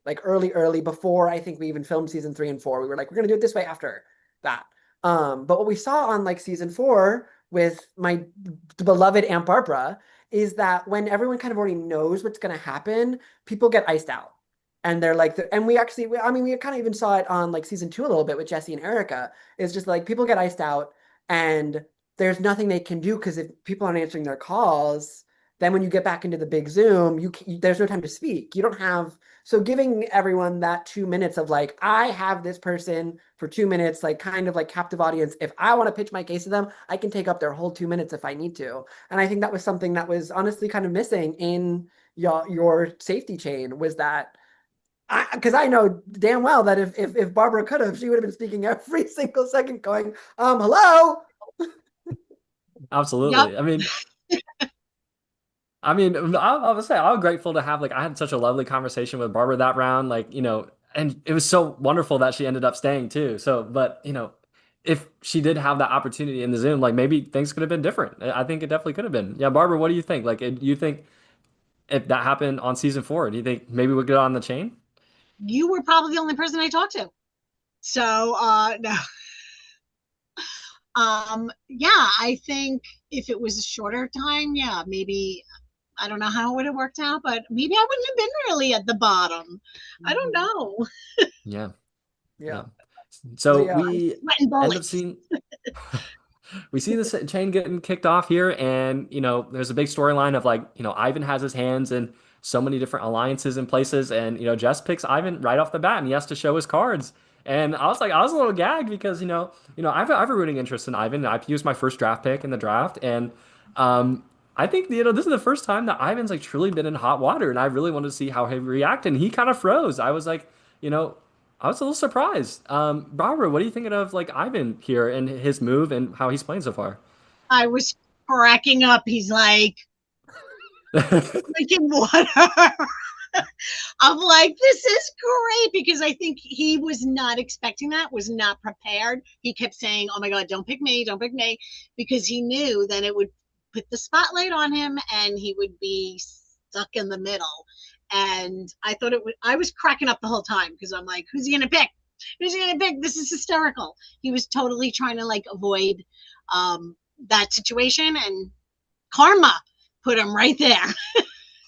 before I think we even filmed season 3 and 4 we were like we're gonna do it this way after that but what we saw on like season 4 with my beloved Aunt Barbara is that when everyone kind of already knows what's going to happen people get iced out and they're like and I mean we kind of even saw it on like season 2 a little bit with Jesse and Erica. It's just like people get iced out and there's nothing they can do because if people aren't answering their calls then when you get back into the big Zoom, there's no time to speak. You don't have so giving everyone that 2 minutes of like I have this person for 2 minutes, like kind of like captive audience. If I want to pitch my case to them, I can take up their whole 2 minutes if I need to. And I think that was something that was honestly kind of missing in your safety chain was that because I know damn well that if Barbara could have, she would have been speaking every single second, going, hello. Yep. Absolutely. I mean, I would say I was grateful to have like I had such a lovely conversation with Barbara that round, like and it was so wonderful that she ended up staying too. So, but if she did have that opportunity in the Zoom, like maybe things could have been different. I think it definitely could have been. Yeah, Barbara, what do you think? Like, you think if that happened on season 4, do you think maybe we'd get on the chain? You were probably the only person I talked to. So no. Yeah, I think if it was a shorter time, yeah, maybe I don't know how it would have worked out, but maybe I wouldn't have been really at the bottom. I don't know. Yeah, Yeah. yeah. But So yeah. I'm we sweating end up bullets. seeing we see this chain getting kicked off here, and there's a big storyline of like, Ivan has his hands in so many different alliances and places, and Jess picks Ivan right off the bat, and he has to show his cards. And I was a little gagged because I have a rooting interest in Ivan. I used my first draft pick in the draft, and um, I think this is the first time that Ivan's like truly been in hot water, and I really wanted to see how he react, and he kind of froze. I was like, you know, I was a little surprised. Barbara, what are you thinking of like Ivan here and his move and how he's playing so far? I was cracking up. He's like drinking water. I'm like, this is great because I think he was not expecting that, was not prepared. He kept saying, oh my God, don't pick me, don't pick me, because he knew then it would put the spotlight on him and he would be stuck in the middle. And I thought I was cracking up the whole time because I'm like, who's he going to pick? Who's he going to pick? This is hysterical. He was totally trying to like avoid that situation and karma put him right there.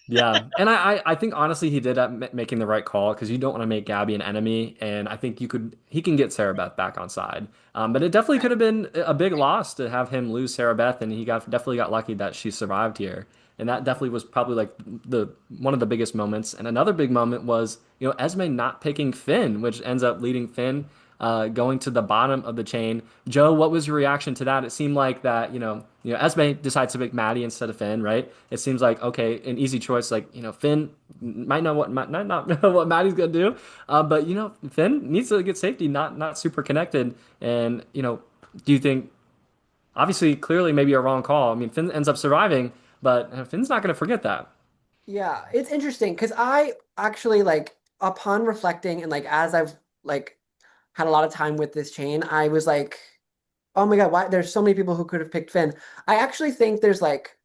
Yeah, and I think honestly he did making the right call because you don't want to make Gabby an enemy, and I think he can get Sarah Beth back on side. But it definitely could have been a big loss to have him lose Sarah Beth, and he definitely got lucky that she survived here, and that definitely was probably like the one of the biggest moments. And another big moment was Esme not picking Finn, which ends up leading Finn. going to the bottom of the chain. Joe, what was your reaction to that? It seemed like that, Esme decides to pick Maddie instead of Finn, right? It seems like, okay, an easy choice. Like, Finn might not know what Maddie's gonna do, but Finn needs to get safety, not super connected. And do you think, obviously, clearly, maybe a wrong call? I mean, Finn ends up surviving, but Finn's not gonna forget that. Yeah, it's interesting because I actually like upon reflecting and like as I've like had a lot of time with this chain, I was like, oh my God, why there's so many people who could have picked Finn. I actually think there's like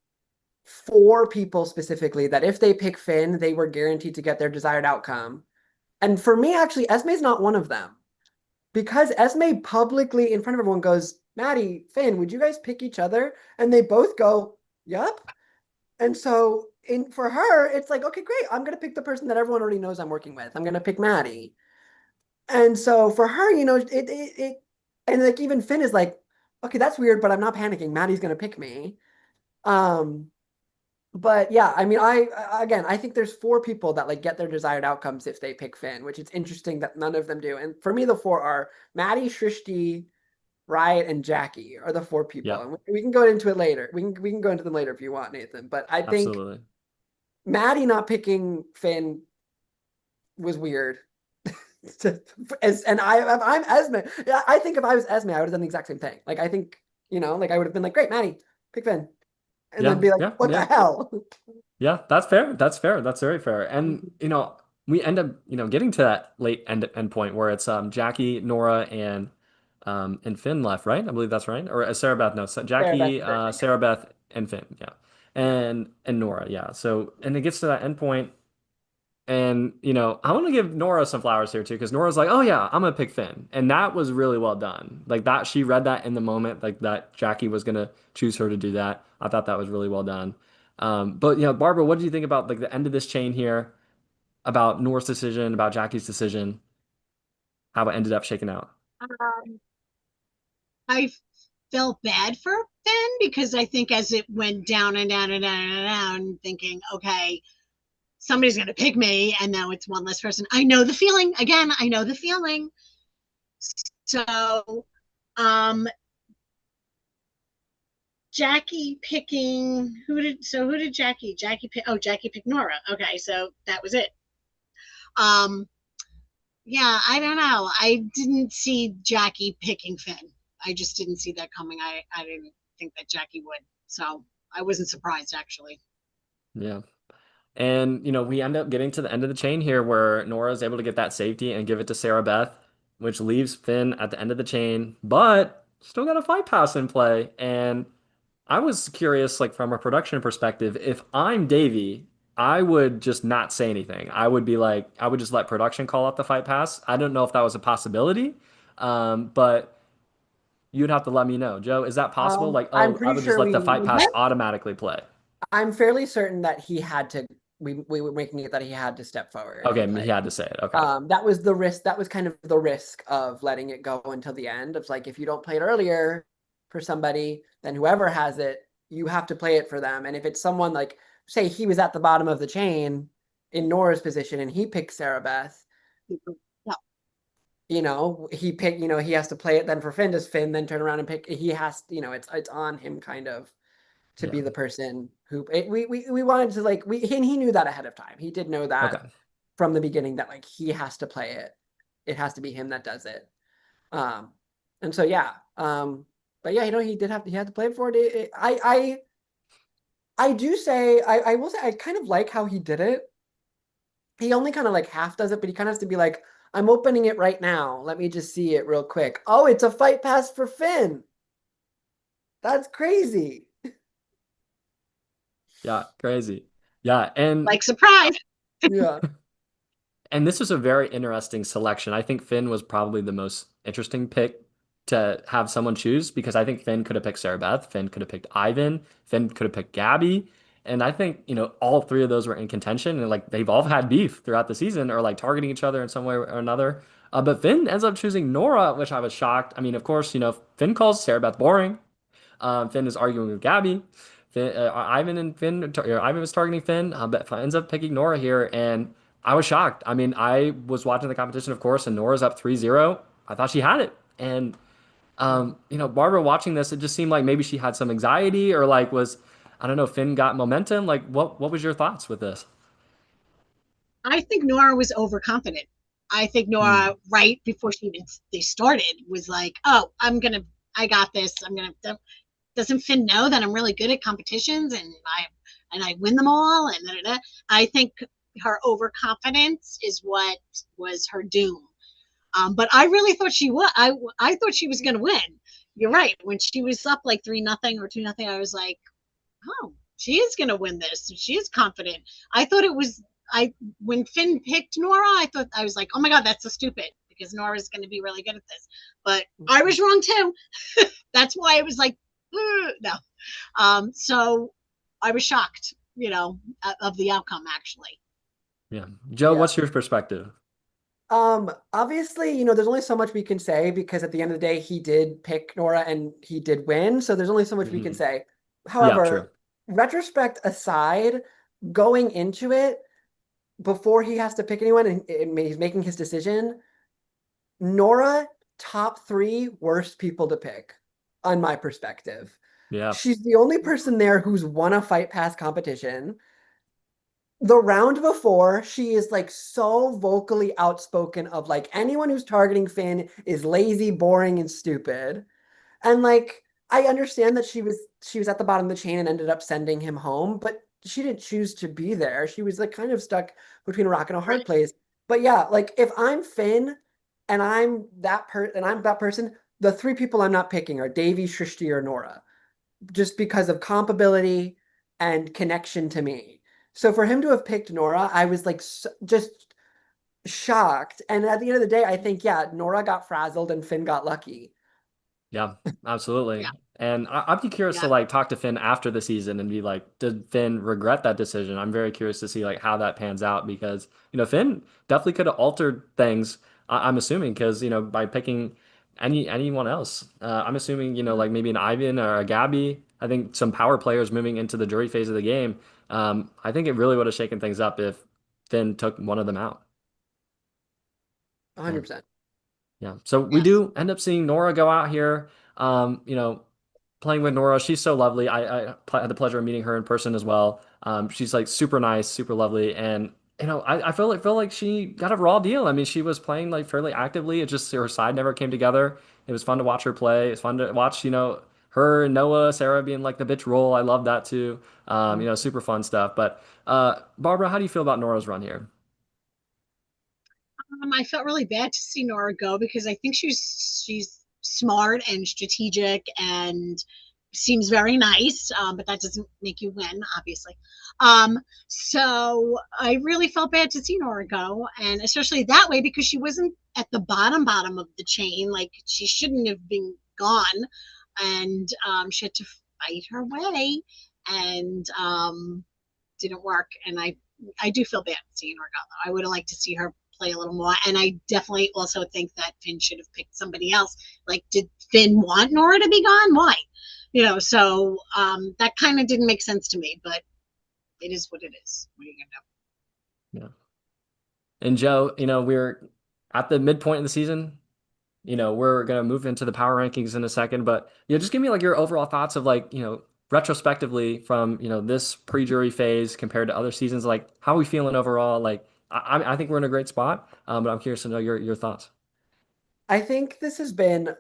four people specifically that if they pick Finn, they were guaranteed to get their desired outcome. And for me, actually, Esme's not one of them. Because Esme publicly in front of everyone goes, Maddie, Finn, would you guys pick each other? And they both go, Yup. And so in for her, it's like, okay, great. I'm gonna pick the person that everyone already knows I'm working with. I'm gonna pick Maddie. And so for her, it and like even Finn is like, okay, that's weird, but I'm not panicking. Maddie's gonna pick me. Um, but yeah, I mean, again, I think there's four people that like get their desired outcomes if they pick Finn, which it's interesting that none of them do. And for me, the four are Maddie, Shrishti, Riot, and Jackie are the four people. Yep, And we can go into it later. We can go into them later if you want, Nathan. But I think absolutely. Maddie not picking Finn was weird. And if I'm Esme, yeah, I think if I was Esme, I would have done the exact same thing. Like I think, like I would have been like, great, Maddie, pick Finn. And then Yeah, be like, yeah, what the yeah. hell? Yeah, that's fair. That's fair. That's very fair. And we end up, getting to that late end point where it's Jackie, Nora, and Finn left, right? I believe that's right. Or Sarah Beth, no, Fair, that's Jackie, Thursday. Sarah Beth, and Finn, yeah. And Nora, yeah. So and it gets to that end point, and I want to give Nora some flowers here too, because Nora's like, oh yeah, I'm gonna pick Finn. And that was really well done. Like that, she read that in the moment, like that Jackie was gonna choose her to do that. I thought that was really well done. But Barbara, what do you think about like the end of this chain here, about Nora's decision, about Jackie's decision, how it ended up shaking out? Um, I felt bad for Finn because I think as it went down and down and down and down, thinking, okay, somebody's going to pick me, and now it's one less person. I know the feeling. Again, I know the feeling. So, um, Jackie picking who did Jackie pick? Oh, Jackie picked Nora. Okay, so that was it. Um, yeah, I don't know. I didn't see Jackie picking Finn. I just didn't see that coming. I didn't think that Jackie would. So I wasn't surprised actually. Yeah. And we end up getting to the end of the chain here where Nora is able to get that safety and give it to Sarah Beth, which leaves Finn at the end of the chain, but still got a fight pass in play. And I was curious, like from a production perspective, if I'm Davey, I would just not say anything. I would be like, I would just let production call up the fight pass. I don't know if that was a possibility, but you'd have to let me know. Joe, is that possible? Like, I'm oh, I pretty would just sure let the we fight pass automatically play. I'm fairly certain that he had to we were making it that he had to step forward and Okay, he play. had to say it. Okay. That was the risk. That was kind of the risk of letting it go until the end. Of like, if you don't play it earlier for somebody, then whoever has it, you have to play it for them. And if it's someone like, say, he was at the bottom of the chain in Nora's position and he picked Sarah Beth, Yeah. he picked, he has to play it then for Finn. Does Finn then turn around and pick? He has, it's on him kind of to Yeah. be the person who we wanted to like and he knew that ahead of time. He did know that Okay. from the beginning that like he has to play it. It has to be him that does it. Um, and so yeah. But yeah, he had to play for it. I do say I will say I kind of like how he did it. He only kind of like half does it, but he kind of has to be like, I'm opening it right now. Let me just see it real quick. Oh, it's a fight pass for Finn. That's crazy. Yeah, crazy. Yeah, Like surprise. Yeah. and this was a very interesting selection. I think Finn was probably the most interesting pick to have someone choose because I think Finn could have picked Sarah Beth, Finn could have picked Ivan, Finn could have picked Gabby. And I think, all three of those were in contention and like they've all had beef throughout the season or like targeting each other in some way or another. But Finn ends up choosing Nora, which I was shocked. I mean, of course, Finn calls Sarah Beth boring. Finn is arguing with Gabby. Ivan and Ivan was targeting Finn, but ends up picking Nora here, and I was shocked. I mean, I was watching the competition, of course, and Nora's up 3-0. I thought she had it. And Barbara watching this, it just seemed like maybe she had some anxiety or like was, I don't know, Finn got momentum. Like what was your thoughts with this? I think Nora was overconfident. I think Hmm. Nora, right before she even they started, was like, "Oh, I got this. I'm gonna." Doesn't Finn know that I'm really good at competitions and I win them all? And da, da, da. I think her overconfidence is what was her doom. But I really thought she was. I thought she was going to win. You're right. When she was up like 3-0 or 2-0, I was like, oh, she is going to win this. She is confident. I thought it was. I When Finn picked Nora, I was like, oh my god, that's so stupid because Nora's going to be really good at this. But I was wrong too. That's why I was like, no. So I was shocked, of the outcome actually. Yeah. Joe, Yeah. what's your perspective? Obviously, there's only so much we can say because at the end of the day, he did pick Nora and he did win. So there's only so much we can Hmm. say. Yeah, true. However, retrospect aside, going into it, before he has to pick anyone and he's making his decision, Nora, top three worst people to pick, on my perspective. Yeah. She's the only person there who's won a fight pass competition. The round before, she is like so vocally outspoken of like anyone who's targeting Finn is lazy, boring, and stupid. And like I understand that she was at the bottom of the chain and ended up sending him home, but she didn't choose to be there. She was like kind of stuck between a rock and a hard Right. place. But yeah, like if I'm Finn and I'm that person, the three people I'm not picking are Davy, Shrishti, or Nora just because of compatibility and connection to me. So for him to have picked Nora, I was like just shocked. And at the end of the day, I think, yeah, Nora got frazzled and Finn got lucky. Yeah, absolutely. Yeah. And I'd be curious to Yeah. like talk to Finn after the season and be like, did Finn regret that decision? I'm very curious to see like how that pans out because, Finn definitely could have altered things, I'm assuming, because, by picking anyone else. I'm assuming, like maybe an Ivan or a Gabby. I think some power players moving into the jury phase of the game. I think it really would have shaken things up if Finn took one of them out. Yeah. 100%. Yeah. So we Yes. do end up seeing Nora go out here. Playing with Nora. She's so lovely. I had the pleasure of meeting her in person as well. She's like super nice, super lovely, and I feel like she got a raw deal. I mean, she was playing like fairly actively. It just her side never came together. It was fun to watch her play. It's fun to watch, her and Noah, Sarah being like the bitch role. I love that too. Super fun stuff. But Barbara, how do you feel about Nora's run here? I felt really bad to see Nora go because I think she's smart and strategic and seems very nice, but that doesn't make you win, obviously. So I really felt bad to see Nora go, and especially that way because she wasn't at the bottom of the chain. Like she shouldn't have been gone, and she had to fight her way, and didn't work. And I do feel bad seeing her go. Though I would have liked to see her play a little more. And I definitely also think that Finn should have picked somebody else. Like, did Finn want Nora to be gone? Why? So that kind of didn't make sense to me, but it is what it is. What are you gonna Yeah. And Joe, we're at the midpoint of the season. We're gonna move into the power rankings in a second, but just give me like your overall thoughts of like, retrospectively from, this pre-jury phase compared to other seasons. Like, how are we feeling overall? Like, I think we're in a great spot, but I'm curious to know your thoughts. I think this has been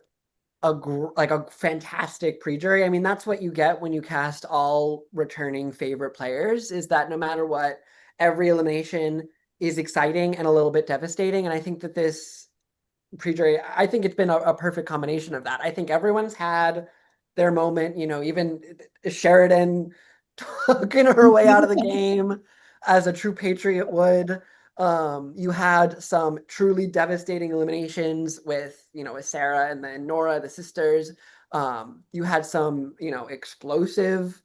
like a fantastic pre-jury. I mean, that's what you get when you cast all returning favorite players, is that no matter what, every elimination is exciting and a little bit devastating. And I think that this pre-jury, I think it's been a perfect combination of that. I think everyone's had their moment, even Sheridan talking her way out of the do? game as a true patriot would. You had some truly devastating eliminations with Sarah and then Nora, the sisters. You had some, explosive,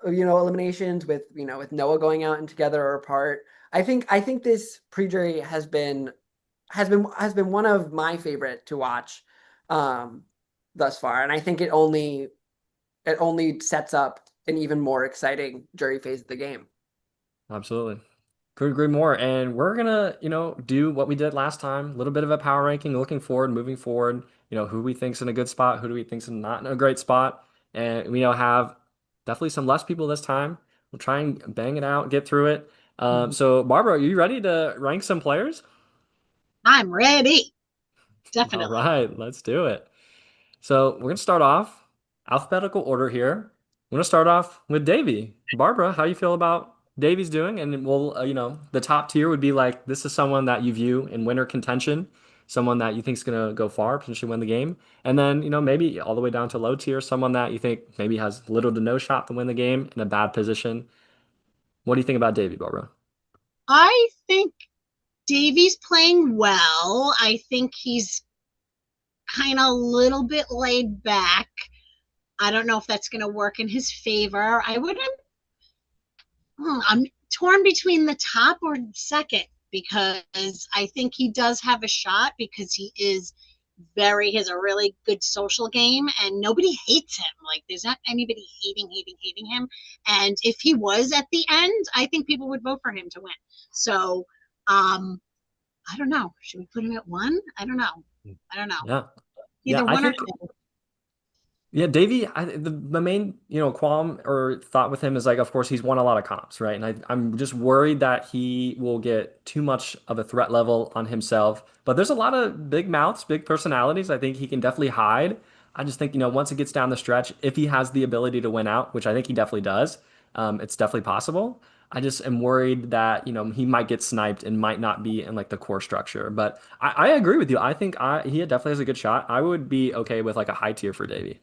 eliminations with Noah going out and together or apart. I think this pre-jury has been one of my favorite to watch um, thus far, and I think it only sets up an even more exciting jury phase of the game. Absolutely. Couldn't agree more. And we're gonna, do what we did last time, a little bit of a power ranking, looking forward, moving forward, who we think's in a good spot, who do we think's not in a great spot. And we have definitely some less people this time. We'll try and bang it out, get through it. Mhm. So Barbara, are you ready to rank some players? I'm ready. All Definitely. right, let's do it. So we're gonna start off alphabetical order here. We're gonna start off with Davy. Barbara, how you feel about Davy's doing? And we'll, the top tier would be like this is someone that you view in winner contention, someone that you think is gonna go far, potentially win the game, and then maybe all the way down to low tier, someone that you think maybe has little to no shot to win the game in a bad position. What do you think about Davy, Barbara? I think Davey's playing well. I think he's kind of a little bit laid back. I don't know if that's going to work in his favor. I'm torn between the top or second because I think he does have a shot because he has a really good social game and nobody hates him. Like there's not anybody hating him. And if he was at the end, I think people would vote for him to win. So I don't know. Should we put him at one? I don't know. I don't know. Yeah. Yeah, Either I one or think two. Yeah, Davey, the main, qualm or thought with him is like, of course, he's won a lot of comps, right? And I'm just worried that he will get too much of a threat level on himself. But there's a lot of big mouths, big personalities. I think he can definitely hide. I just think, once it gets down the stretch, if he has the ability to win out, which I think he definitely does, it's definitely possible. I just am worried that, he might get sniped and might not be in like the core structure. But I agree with you. I think he definitely has a good shot. I would be okay with like a high tier for Davey.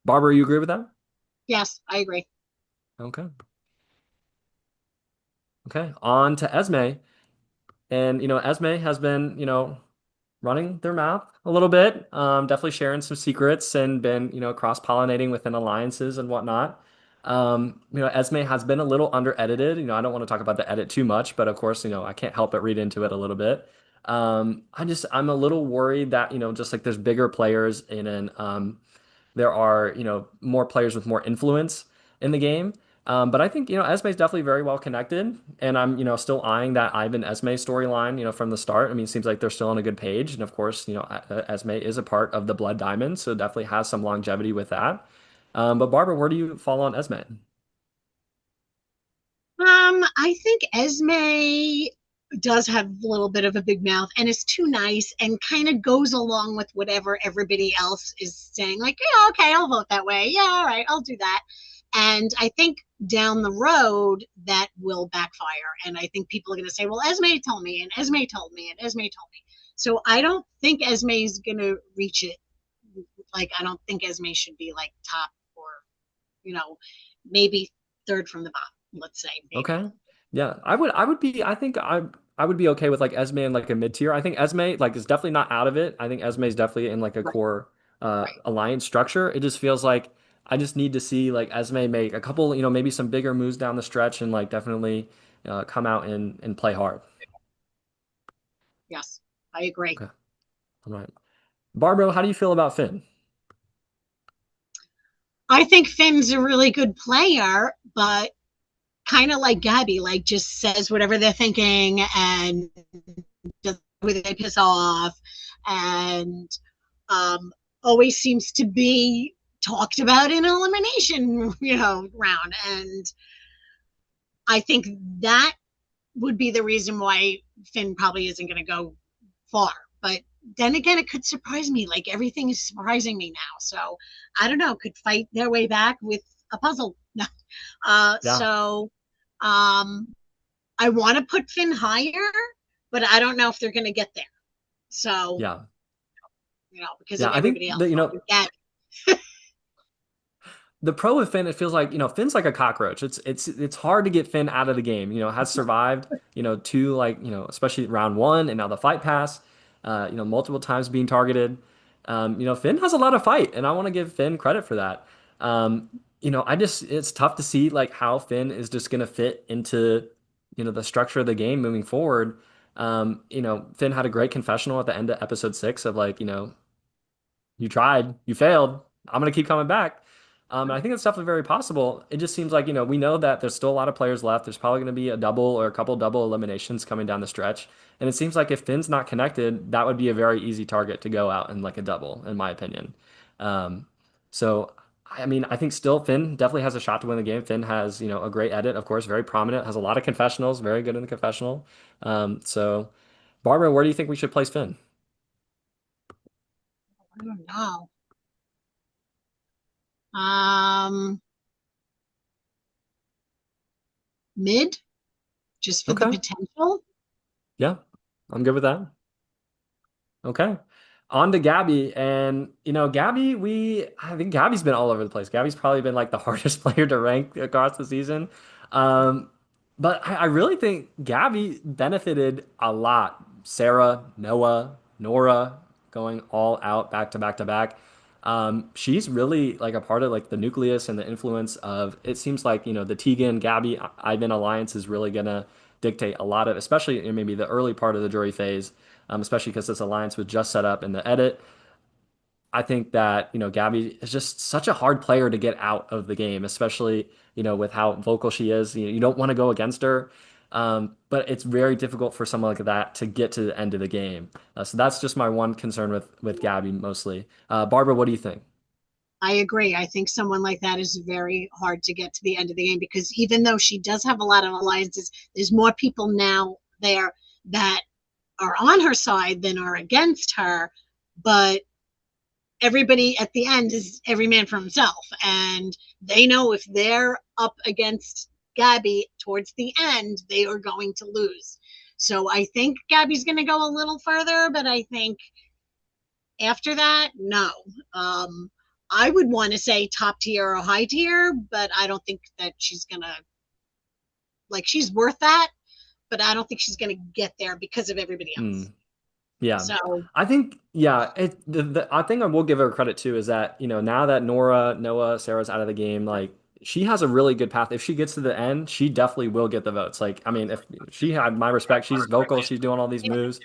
Barbara, you agree with that? Yes, I agree. Okay. Okay. On to Esme. And, Esme has been, running their mouth a little bit, definitely sharing some secrets and been, cross-pollinating within alliances and whatnot. Esme has been a little under-edited. I don't want to talk about the edit too much, but of course, I can't help but read into it a little bit. I'm a little worried that, just like there's bigger players in an there are, more players with more influence in the game. But I think, Esme is definitely very well connected. And I'm, still eyeing that Ivan Esme storyline, from the start. I mean, it seems like they're still on a good page. And of course, Esme is a part of the Blood Diamond, so definitely has some longevity with that. But Barbara, where do you fall on Esme? I think Esme does have a little bit of a big mouth and is too nice and kind of goes along with whatever everybody else is saying. Like, yeah, okay, I'll vote that way. Yeah, all right, I'll do that. And I think down the road that will backfire. And I think people are going to say, well, Esme told me, and Esme told me, and Esme told me. So I don't think Esme is going to reach it. Like, I don't think Esme should be like top or, you know, maybe third from the bottom, let's say, maybe. Okay. Yeah, I would be okay with like Esme in like a mid tier. I think Esme like is definitely not out of it. I think Esme is definitely in like a Right, core right. alliance structure. It just feels like I just need to see like Esme make a couple, maybe some bigger moves down the stretch and like definitely come out and play hard. Yes, I agree. Okay. All right. Barbara, how do you feel about Finn? I think Finn's a really good player, but kind of like Gabby, like just says whatever they're thinking and does whether they piss off and um, always seems to be talked about in elimination, round. And I think that would be the reason why Finn probably isn't going to go far. But then again, it could surprise me. Like everything is surprising me now. So I don't know. Could fight their way back with a puzzle. uh, Yeah. so um, I want to put Finn higher, but I don't know if they're going to get there. So Yeah. because Yeah. of I think everybody else. that, So yeah, the pro with Finn, it feels like, Finn's like a cockroach. It's hard to get Finn out of the game. Has survived, two like, especially round one and now the fight pass, multiple times being targeted. Finn has a lot of fight, and I want to give Finn credit for that. It's tough to see like how Finn is just gonna fit into, the structure of the game moving forward. Finn had a great confessional at the end of episode 6 of like, you tried, you failed. I'm gonna keep coming back. And I think it's definitely very possible. It just seems like, we know that there's still a lot of players left. There's probably going to be a double or a couple double eliminations coming down the stretch. And it seems like if Finn's not connected, that would be a very easy target to go out in like a double, in my opinion. Um, so, I mean, I think still Finn definitely has a shot to win the game. Finn has, a great edit, of course, very prominent, has a lot of confessionals, very good in the confessional. So, Barbara, where do you think we should place Finn? I don't know. Um, Mid, just for the Okay. potential. Yeah, I'm good with that. Okay. On to Gabby. And, Gabby, I think Gabby's been all over the place. Gabby's probably been like the hardest player to rank across the season. Um, but I really think Gabby benefited a lot. Sarah, Noah, Nora going all out back to back to back. She's really like a part of like the nucleus and the influence of it seems like, the Tegan, Gabby, Ivan alliance is really gonna dictate a lot of, especially in maybe the early part of the jury phase, especially because this alliance was just set up in the edit. I think that, Gabby is just such a hard player to get out of the game, especially, with how vocal she is. You don't want to go against her. But it's very difficult for someone like that to get to the end of the game. So that's just my one concern with Gabby mostly. Barbara, what do you think? I agree. I think someone like that is very hard to get to the end of the game because even though she does have a lot of alliances, there's more people now there that are on her side than are against her. But everybody at the end is every man for himself. And they know if they're up against Gabby towards the end, they are going to lose. So I think Gabby's going to go a little further, but I think after that, no. I would want to say top tier or high tier, but I don't think that she's going to, like, she's worth that, but I don't think she's going to get there because of everybody Hmm. else. Yeah. So, I think, yeah, I think I will give her credit too is that, now that Nora, Noah, Sarah's out of the game, like she has a really good path. If she gets to the end, she definitely will get the votes. Like, I mean, if she had my respect, she's vocal, she's doing all these moves.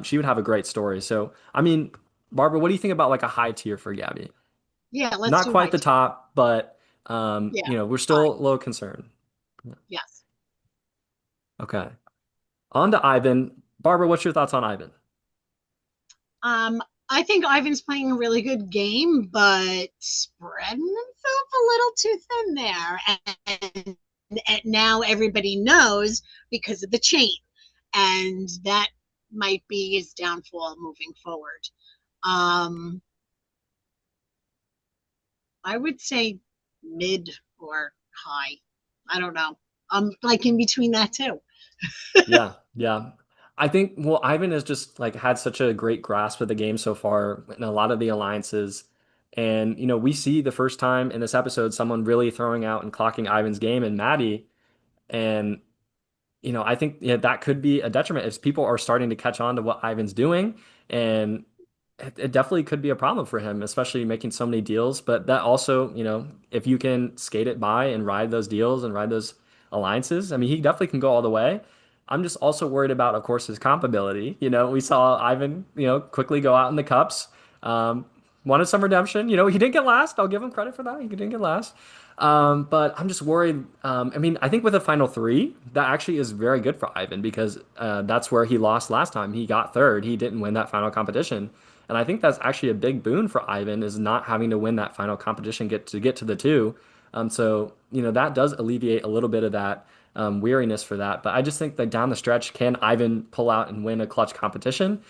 She would have a great story. So, I mean, Barbara, what do you think about like a high tier for Gabby? yeah, let's Not do quite high the tier. top, but Yeah, we're high. still a little concerned. Yes. Okay. On to Ivan. Barbara, what's your thoughts on Ivan? Um, I think Ivan's playing a really good game, but spreading himself a little too thin there. And now everybody knows because of the chain. And that might be his downfall moving forward. Um, I would say mid or high. I don't know. I'm like in between that too. Yeah, yeah. I think well, Ivan has just like had such a great grasp of the game so far in a lot of the alliances. And we see the first time in this episode someone really throwing out and clocking Ivan's game and Maddie. And I think that could be a detriment if people are starting to catch on to what Ivan's doing. And it definitely could be a problem for him, especially making so many deals. But that also, if you can skate it by and ride those deals and ride those alliances, I mean, he definitely can go all the way. I'm just also worried about, of course, his comp ability. We saw Ivan, quickly go out in the cups. Um, Wanted some redemption. He didn't get last. I'll give him credit for that. He didn't get last. But I'm just worried. I mean, I think with a final three, that actually is very good for Ivan because that's where he lost last time. He got third. He didn't win that final competition. And I think that's actually a big boon for Ivan is not having to win that final competition get to the two. So that does alleviate a little bit of that weariness for that. But I just think that down the stretch, can Ivan pull out and win a clutch competition?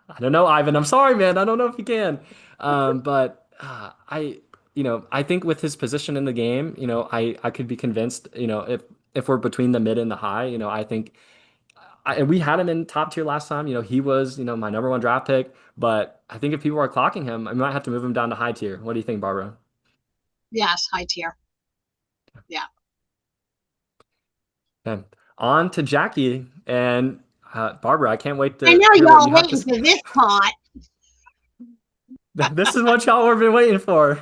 I don't know, Ivan. I'm sorry, man. I don't know if he can. But I think with his position in the game, I could be convinced, if we're between the mid and the high, I think we had him in top tier last time. He was, my number one draft pick. But I think if people are clocking him, I might have to move him down to high tier. What do you think, Barbara? Yes, high tier. Yeah. Okay. On to Jackie and Barbara. I can't wait I to know hear what y'all you have to waiting say. for this part. This is what y'all have been waiting for.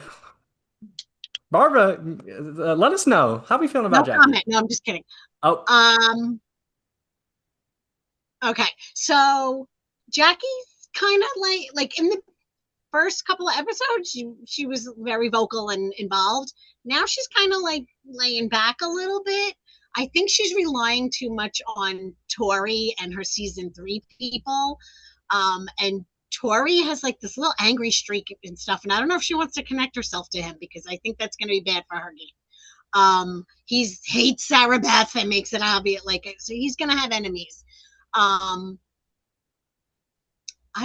Barbara, let us know. How are we feeling about No Jackie? comment. No, I'm just kidding. Oh, Um, okay. So Jackie's kind of like in the first couple of episodes, she was very vocal and involved. Now she's kind of like laying back a little bit. I think she's relying too much on Tori and her season 3 people. And Tori has like this little angry streak and stuff. And I don't know if she wants to connect herself to him because I think that's going to be bad for her game. He hates Sarah Beth and makes it obvious. Like, so he's going to have enemies. I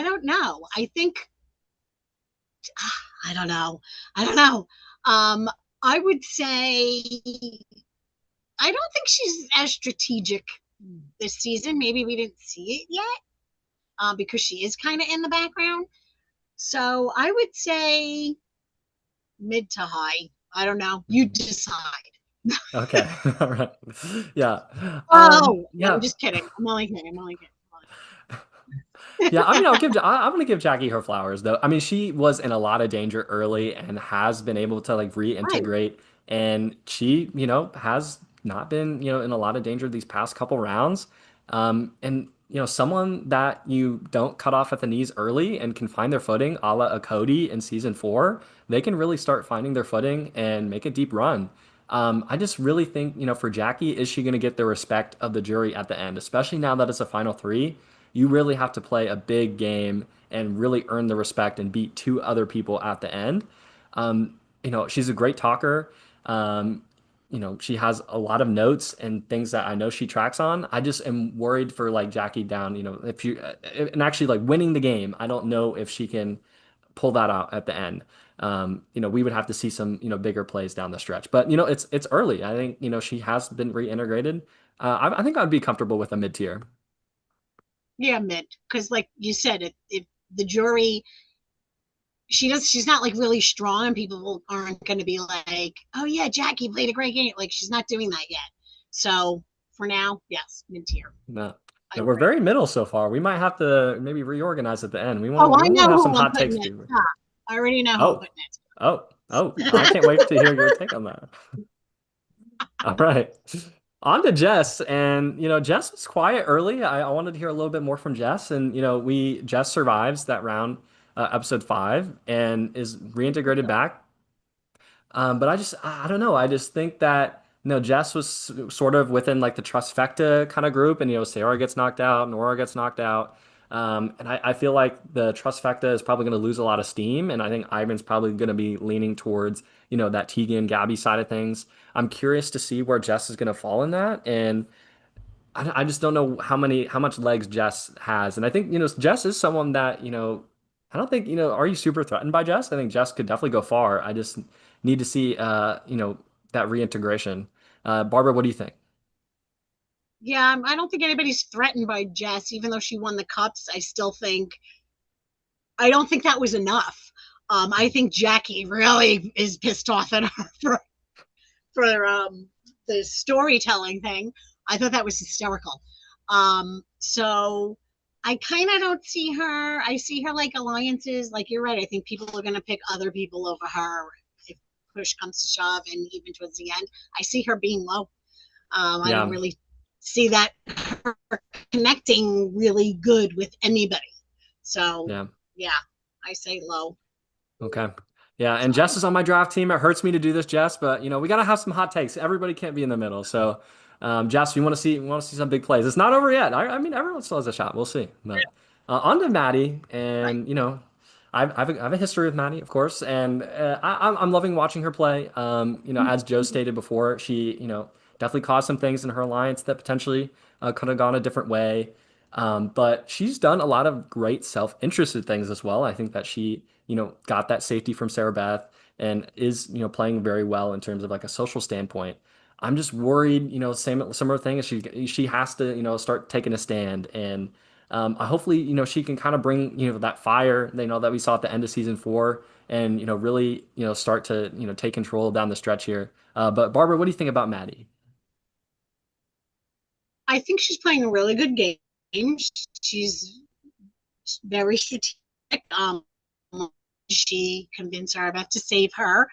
don't know. I don't know. I would say I don't think she's as strategic this season. Maybe we didn't see it yet because she is kind of in the background. So I would say mid to high. I don't know. You decide. Okay. All right. Yeah. No, I'm just kidding. I'm only kidding. Yeah, I mean, I'm gonna give Jackie her flowers though. I mean, she was in a lot of danger early and has been able to like Right. reintegrate, and she, has not been, in a lot of danger these past couple rounds. And someone that you don't cut off at the knees early and can find their footing, a la a Cody in season 4, they can really start finding their footing and make a deep run. I just really think, for Jackie, is she going to get the respect of the jury at the end, especially now that it's a final 3? You really have to play a big game and really earn the respect and beat 2 other people at the end. She's a great talker. She has a lot of notes and things that I know she tracks on. I just am worried for like Jackie down, if you and actually like winning the game. I don't know if she can pull that out at the end. We would have to see some, bigger plays down the stretch. But it's early. I think, she has been reintegrated. I think I'd be comfortable with a mid tier. Yeah, mid. Because like you said, if the jury she's not like really strong and people aren't going to be like, oh yeah, Jackie played a great game. Like she's not doing that yet. So for now, yes, mid tier. No. I No, we're agree. very middle so far. We might have to maybe reorganize at the end. We Oh, want I we want know to have some who I'm hot putting takes at too. top. I already know who I'm Oh, putting at I can't wait to hear your take on that. All right. On to Jess. And, Jess was quiet early. I wanted to hear a little bit more from Jess. And, Jess survives that round, episode 5, and is reintegrated back. But I don't know. I just think that, Jess was sort of within like the trifecta kind of group, and, Sarah gets knocked out, Nora gets knocked out. And I feel like the trifecta is probably going to lose a lot of steam. And I think Ivan's probably going to be leaning towards, that Tegan Gabby side of things. I'm curious to see where Jess is going to fall in that. And I just don't know how much legs Jess has. And I think, Jess is someone that, I don't think, are you super threatened by Jess? I think Jess could definitely go far. I just need to see, that reintegration. Barbara, what do you think? Yeah, I don't think anybody's threatened by Jess, even though she won the cups. I don't think that was enough. I think Jackie really is pissed off at her for the storytelling thing. I thought that was hysterical. So I kind of don't see her. I see her like alliances. Like you're right. I think people are going to pick other people over her if push comes to shove, and even towards the end, I see her being low. I don't Yeah, really see that her connecting really good with anybody. So yeah. yeah, I say low. Okay. Yeah, and Jess So is on my draft team. It hurts me to do this, Jess, but we gotta have some hot takes. Everybody can't be in the middle. So, Jess, we want to see some big plays. It's not over yet. I mean, everyone still has a shot. We'll see. But on to Maddie, right. and I have a history with Maddie, of course, and I'm loving watching her play. As Joe stated before, she definitely caused some things in her alliance that potentially could have gone a different way. But she's done a lot of great self-interested things as well. I think that she, got that safety from Sarah Beth and is, playing very well in terms of like a social standpoint. I'm just worried, same similar thing as she has to, start taking a stand and hopefully, she can kind of bring, that fire, that we saw at the end of season 4 and, really, start to, take control down the stretch here. But Barbara, what do you think about Maddie? I think she's playing a really good game. She's very strategic. She convinced Arabette to save her,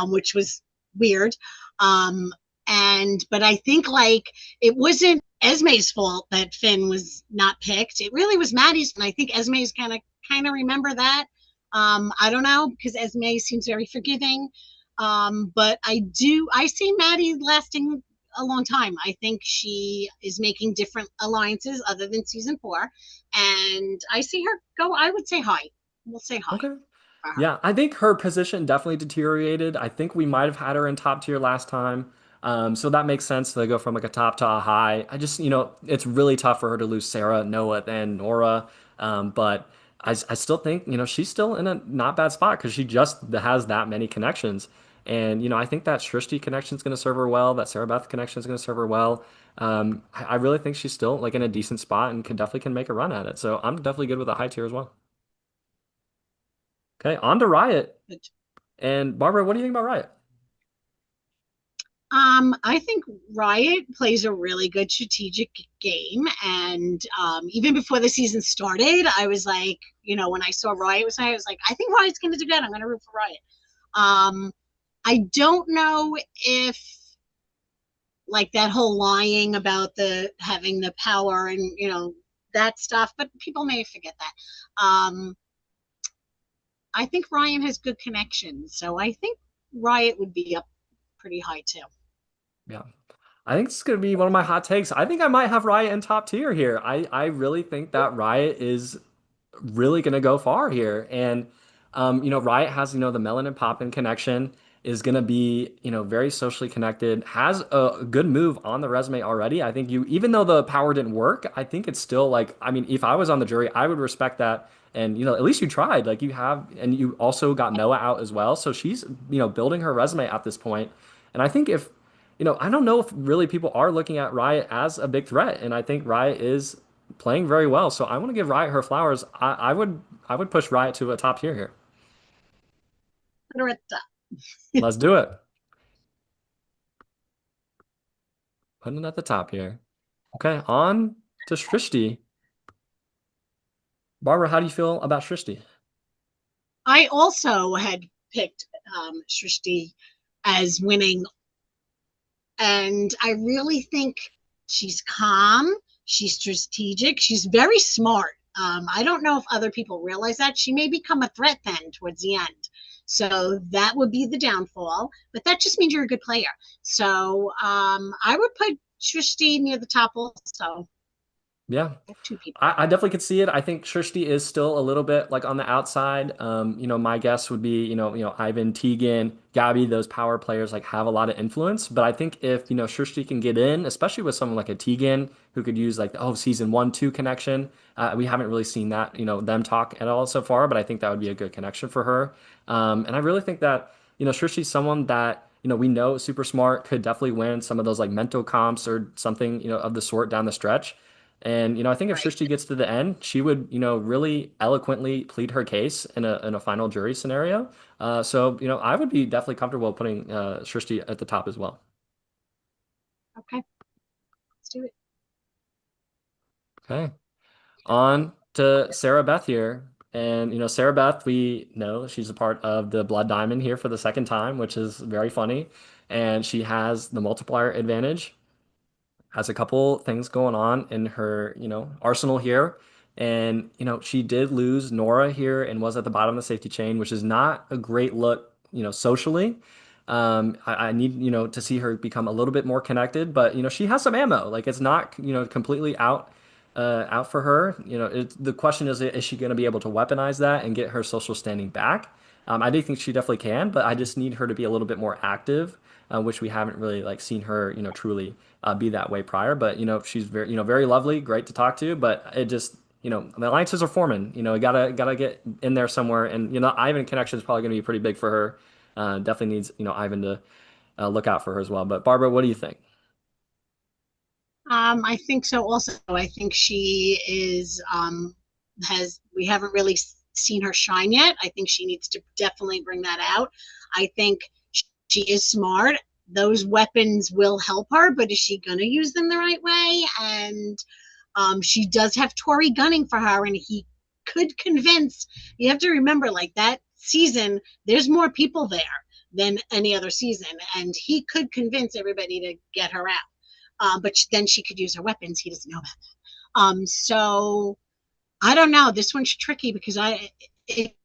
which was weird. But I think like it wasn't Esme's fault that Finn was not picked. It really was Maddie's, and I think Esme's kind of remember that. I don't know because Esme seems very forgiving. But I see Maddie lasting a long time. I think she is making different alliances other than season 4. And I see her go, I would say hi. We'll say hi Okay. for her. Yeah, I think her position definitely deteriorated. I think we might have had her in top tier last time. So that makes sense to go from like a top to a high. I just, it's really tough for her to lose Sarah, Noah, and Nora. But I still think, she's still in a not bad spot because she just has that many connections. And, I think that Shrishti connection is going to serve her well. That Sarah Beth connection is going to serve her well. I really think she's still like in a decent spot and can make a run at it. So I'm definitely good with a high tier as well. Okay, on to Riot. But And Barbara, what do you think about Riot? I think Riot plays a really good strategic game. And even before the season started, I was like, when I saw Riot I was like, I think Riot's going to do good. I'm going to root for Riot. Um, I don't know if like that whole lying about the having the power and that stuff, but people may forget that. I think Ryan has good connections, so I think Riot would be up pretty high too. Yeah. I think it's going to be one of my hot takes. I think I might have Riot in top tier here. I really think that Riot is really going to go far here. And, Riot has, the Melon and Poppin connection, is going to be, very socially connected, has a good move on the resume already. I think even though the power didn't work, I think it's still like, I mean, if I was on the jury, I would respect that. And, at least you tried. Like you have, and you also got Noah out as well. So she's, building her resume at this point. And I think if, I don't know if really people are looking at Riot as a big threat. And I think Riot is playing very well. So I want to give Riot her flowers. I would push Riot to a top tier here. Let's do it. Putting it at the top here. Okay, on to Shrishti. Barbara, how do you feel about Shrishti? I also had picked Srishti as winning, and I really think she's calm, she's strategic, she's very smart. I don't know if other people realize that. She may become a threat then towards the end. So that would be the downfall, but that just means you're a good player. So I would put Srishti near the top also. Yeah, I have two people. I definitely could see it. I think Shrishti is still a little bit like on the outside. My guess would be, Ivan, Tegan, Gabby, those power players like have a lot of influence. But I think if, Shrishti can get in, especially with someone like a Tegan who could use like the season 1, 2 connection. We haven't really seen that, them talk at all so far, but I think that would be a good connection for her. And I really think that, Shrishti's someone that, we know is super smart, could definitely win some of those like mental comps or something, of the sort down the stretch. And I think if Right. Shrishti gets to the end, she would really eloquently plead her case in a final jury scenario. So I would be definitely comfortable putting Shrishti at the top as well. Okay, let's do it. Okay, on to Sarah Beth here, and Sarah Beth, we know she's a part of the Blood Diamond here for the second time, which is very funny, and she has the multiplier advantage. Has a couple things going on in her, arsenal here. And, she did lose Nora here and was at the bottom of the safety chain, which is not a great look, socially. I need, to see her become a little bit more connected, but, she has some ammo. Like it's not, completely out for her. The question is she going to be able to weaponize that and get her social standing back? I do think she definitely can, but I just need her to be a little bit more active, which we haven't really like seen her, truly be that way prior. But she's very, very lovely, great to talk to. But it just, the alliances are forming. Gotta get in there somewhere. And Ivan connection is probably going to be pretty big for her. Definitely needs, Ivan to look out for her as well. But Barbara, what do you think? I think so also. I think she is we haven't really seen her shine yet. I think she needs to definitely bring that out. I think she is smart. Those weapons will help her, but is she going to use them the right way? And she does have Tori gunning for her, and he could convince. You have to remember, like that season, there's more people there than any other season, and he could convince everybody to get her out. But then she could use her weapons. He doesn't know about that. So I don't know. This one's tricky because it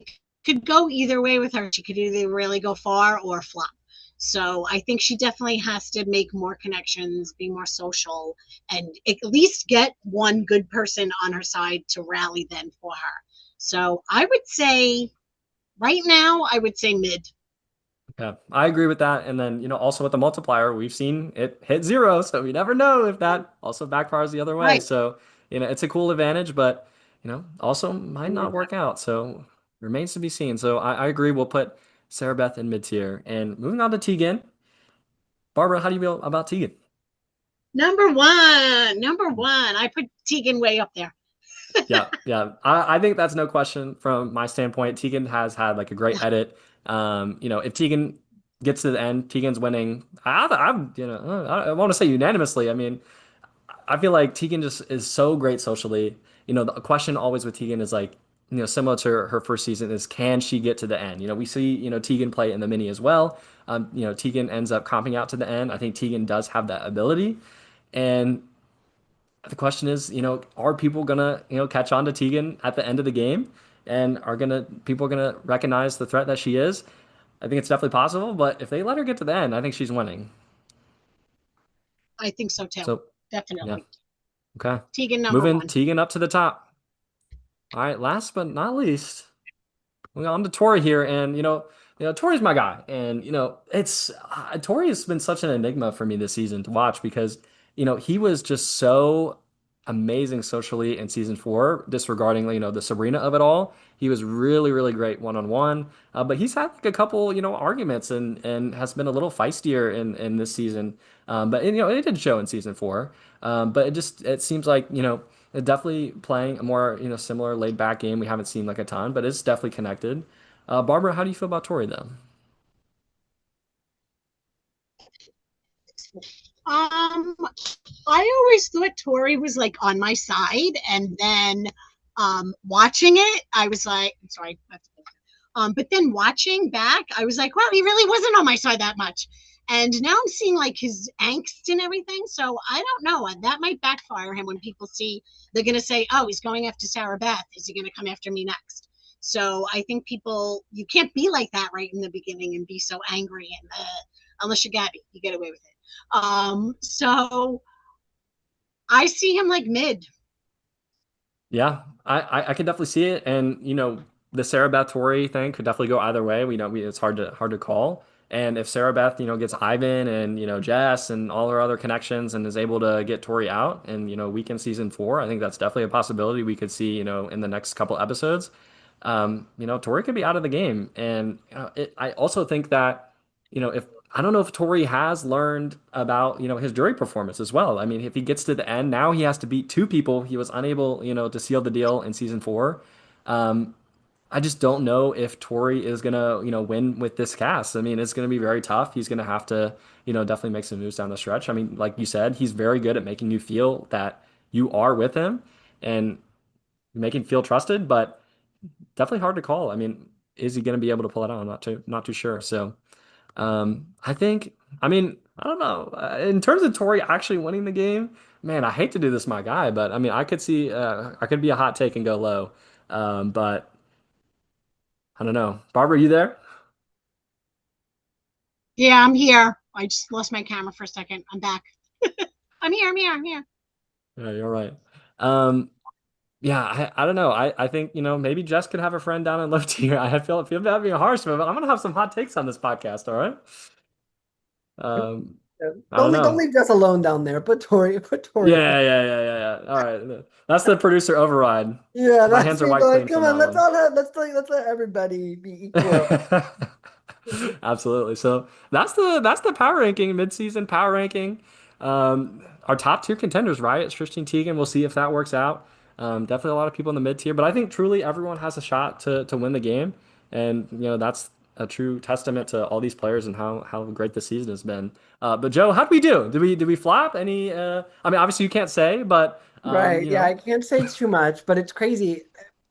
could go either way with her. She could either really go far or flop. So I think she definitely has to make more connections, be more social, and at least get one good person on her side to rally them for her. So I would say right now, I would say mid. Yeah, I agree with that. And then, also with the multiplier, we've seen it hit zero. So we never know if that also backfires the other way. Right. So, it's a cool advantage, but, also might not work out. So remains to be seen. So I agree. We'll put Sarah Beth in mid tier. And moving on to Tegan. Barbara, how do you feel about Tegan? Number one. I put Tegan way up there. Yeah, yeah. I think that's no question from my standpoint. Tegan has had like a great edit. If Tegan gets to the end, Tegan's winning. I want to say unanimously. I mean, I feel like Tegan just is so great socially. The question always with Tegan is like, similar to her first season is can she get to the end? We see, Tegan play in the mini as well. Tegan ends up comping out to the end. I think Tegan does have that ability. And the question is, are people gonna, catch on to Tegan at the end of the game, and people are gonna recognize the threat that she is? I think it's definitely possible, but if they let her get to the end, I think she's winning. I think so too. So, yeah, Definitely. okay. Tegan number Moving one. Tegan up to the top. All right, last but not least, we on to Tori here, and Tori's my guy, and it's Tori has been such an enigma for me this season to watch because he was just so amazing socially in season four, disregarding the Sabrina of it all. He was really really great one on one, but he's had like a couple arguments and has been a little feistier in this season. But it did show in season four. But it seems like definitely playing a more, similar laid back game. We haven't seen like a ton, but it's definitely connected. Barbara, how do you feel about Tori though? Um, I always thought Tori was like on my side, and then watching it, I was like, sorry, but then watching back, I was like, well, he really wasn't on my side that much. And now I'm seeing like his angst and everything. So I don't know. That might backfire him when people see they're going to say, oh, he's going after Sarah Beth. Is he going to come after me next? So I think you can't be like that right in the beginning and be so angry. And unless you're Gabby, you get away with it. So I see him like mid. Yeah, I can definitely see it, and the Sarah Beth Tori thing could definitely go either way. It's hard to call. And if Sarah Beth, gets Ivan and Jess and all her other connections and is able to get Tori out and weekend season four, I think that's definitely a possibility we could see in the next couple episodes. Tori could be out of the game, and I also think that if I don't know if Tori has learned about, his jury performance as well. I mean, if he gets to the end, now he has to beat two people. He was unable, to seal the deal in season four. Um, I just don't know if Tori is gonna, win with this cast. I mean, it's gonna be very tough. He's gonna have to, definitely make some moves down the stretch. I mean, like you said, he's very good at making you feel that you are with him and making feel trusted, but definitely hard to call. I mean, is he gonna be able to pull it out? I'm not too sure. So. I think, I mean, I don't know. In terms of Tori actually winning the game, man, I hate to do this, my guy, but I mean, I could be a hot take and go low. But I don't know. Barbara, you there? Yeah, I'm here. I just lost my camera for a second. I'm back. I'm here. I'm here. I'm here. Yeah, you're right. Um, yeah, I don't know. I think, maybe Jess could have a friend down in low tier. I feel bad being harsh, but I'm gonna have some hot takes on this podcast, all right? Um, Yeah. I don't Don't know. leave Jess alone down there. Put Tori. Yeah. All right. That's the producer override. Yeah, My that's hands are me white going. clean Come from on, that one. let's let everybody be equal. Absolutely. So that's the power ranking, mid-season power ranking. Our top tier contenders, right? It's Tristan Teigen. We'll see if that works out. Definitely a lot of people in the mid tier, but I think truly everyone has a shot to win the game, and that's a true testament to all these players and how great this season has been. But Joe, how'd we do? Did we flop any? I mean, obviously you can't say, but Right. Yeah, I can't say too much, but it's crazy.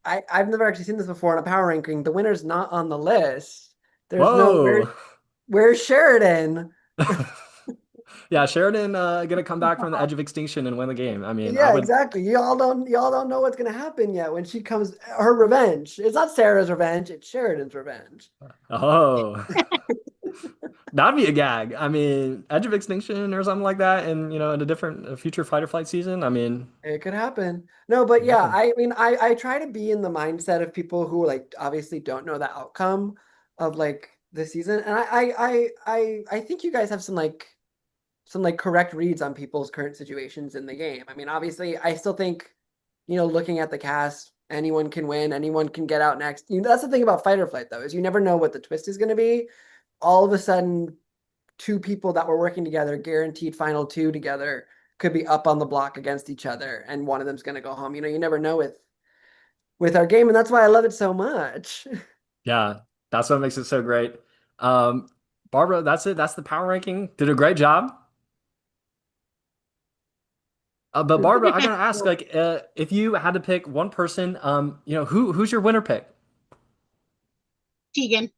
I've never actually seen this before in a power ranking. The winner's not on the list. There's no whoa. where's Sheridan? Yeah, Yeah, Sheridan gonna come back from the edge of extinction and win the game. I mean, I Yeah, would. exactly. Y'all don't know what's gonna happen yet when she comes her revenge. It's not Sarah's revenge, it's Sheridan's revenge. Oh, that'd be a gag. I mean, edge of extinction or something like that, and in a different future fight or flight season. I mean, It could happen. No, but it yeah, happened. I mean, I try to be in the mindset of people who like obviously don't know the outcome of like the season, and I think you guys have some like correct reads on people's current situations in the game. I mean, obviously, I still think, looking at the cast, anyone can win, anyone can get out next. That's the thing about fight or flight though, is you never know what the twist is going to be. All of a sudden, two people that were working together, guaranteed final two together, could be up on the block against each other, and one of them's going to go home. You never know with our game, and that's why I love it so much. Yeah, that's what makes it so great. Um, Barbara, that's it. That's the power ranking. Did a great job. But Barbara, I gotta ask, like, if you had to pick one person, who's your winner pick? Tegan.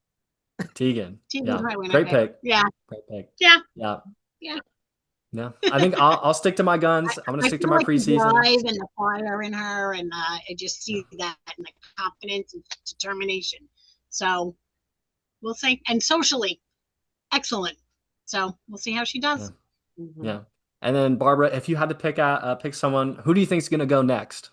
Tegan. Tegan's Yeah, my winner great pick. pick. Yeah. Great pick. Yeah. Yeah, Yeah. yeah. I think I'll stick to my guns. I'm gonna I stick to feel my like the preseason. drive and the fire in her, and I just see that and the confidence and determination. So we'll see. And socially, excellent. So we'll see how she Yeah, does. Mhm. yeah. And then Barbara, if you had to pick someone, who do you think's gonna go next?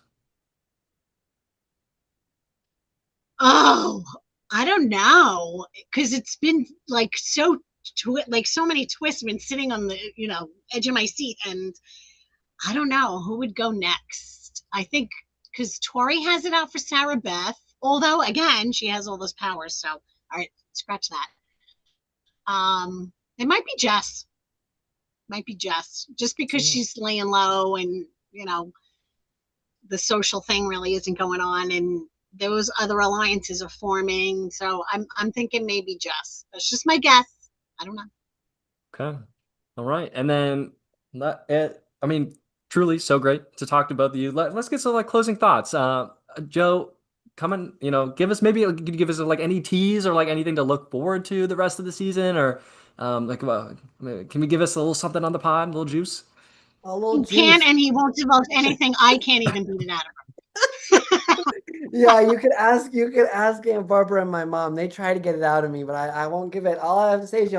Oh, I don't know, because it's been like like so many twists. Been sitting on the edge of my seat, and I don't know who would go next. I think because Tori has it out for Sarah Beth, although again she has all those powers. So all right, scratch that. It might be Jess. Might be Jess, just because Yeah. she's laying low, and the social thing really isn't going on, and those other alliances are forming. So I'm thinking maybe Jess. That's just my guess. I don't know. Okay. All right. And then I mean, truly so great to talk to both of you. Let's get some like closing thoughts. Joe, come on, give us maybe could you give us like any tease or like anything to look forward to the rest of the season or can we give us a little something on the pod, a little juice? A little He can, juice. and he won't divulge anything. I can't even beat it out of Yeah, you could ask Aunt Barbara and my mom. They try to get it out of me, but I won't give it. All I have to say is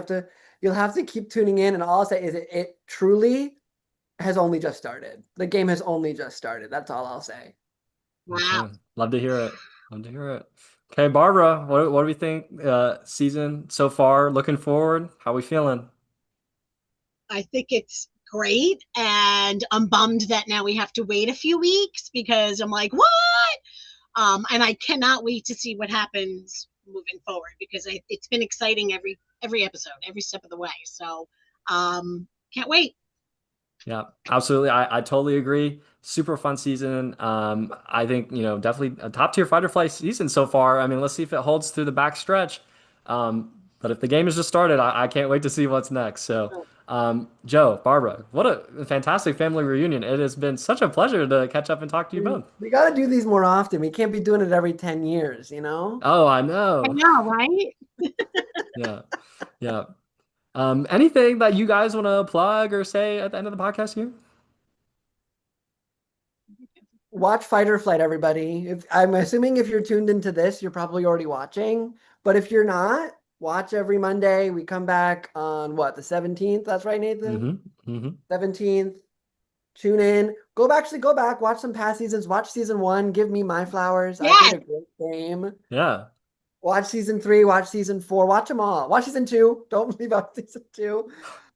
you'll have to keep tuning in, and all I'll say is it truly has only just started. The game has only just started. That's all I'll say. her. Wow. Okay. Love to hear it. Love to hear it. Okay, Barbara, what do we think season so far? Looking forward? How we feeling? I think it's great, and I'm bummed that now we have to wait a few weeks because I'm like, what? And I cannot wait to see what happens moving forward because it's been exciting every episode, every step of the way. So can't wait. Yeah, absolutely. I totally agree. Super fun season. I think, definitely a top tier fighter flight season so far. I mean, let's see if it holds through the back stretch. But if the game has just started, I can't wait to see what's next. So, Joe, Barbara, what a fantastic family reunion. It has been such a pleasure to catch up and talk to you both. We got to do these more often. We can't be doing it every 10 years, you know? Oh, I I know. know, right? Yeah. Yeah. Anything that you guys want to plug or say at the end of the podcast here? Watch Fight or Flight, everybody. If I'm assuming if you're tuned into this, you're probably already watching. But if you're not, watch every Monday. We come back on what, the 17th? That's right, Nathan? Mm-hmm. Mm-hmm. 17th. Tune in. Go back, watch some past seasons. Watch season one. Give me my flowers. I played Yes. a great game. Yeah. Watch season three. Watch season four. Watch them all. Watch season two. Don't leave out season two.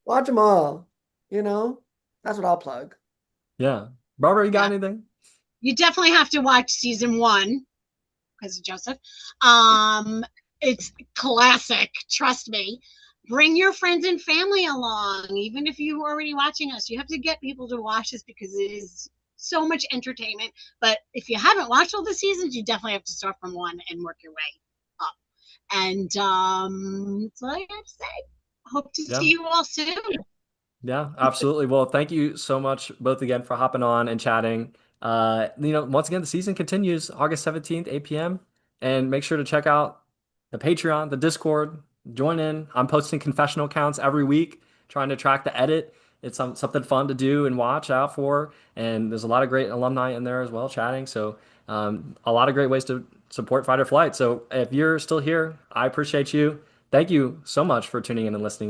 Watch them all. You know, that's what I'll plug. Yeah. Barbara, you got Yeah. anything? You definitely have to watch season one because of Joseph. Um, it's classic. Trust me. Bring your friends and family along, even if you're already watching us. You have to get people to watch this because it is so much entertainment. But if you haven't watched all the seasons, you definitely have to start from one and work your way up. And that's all I have to say. Hope to see Yeah. you all soon. Yeah, absolutely. Well, thank you so much both again for hopping on and chatting. Once again, the season continues August 17th, 8 p.m. And make sure to check out the Patreon, the Discord, join in. I'm posting confessional accounts every week, trying to track the edit. It's something fun to do and watch out for. And there's a lot of great alumni in there as well, chatting. So a lot of great ways to support Fight or Flight. So if you're still here, I appreciate you. Thank you so much for tuning in and listening.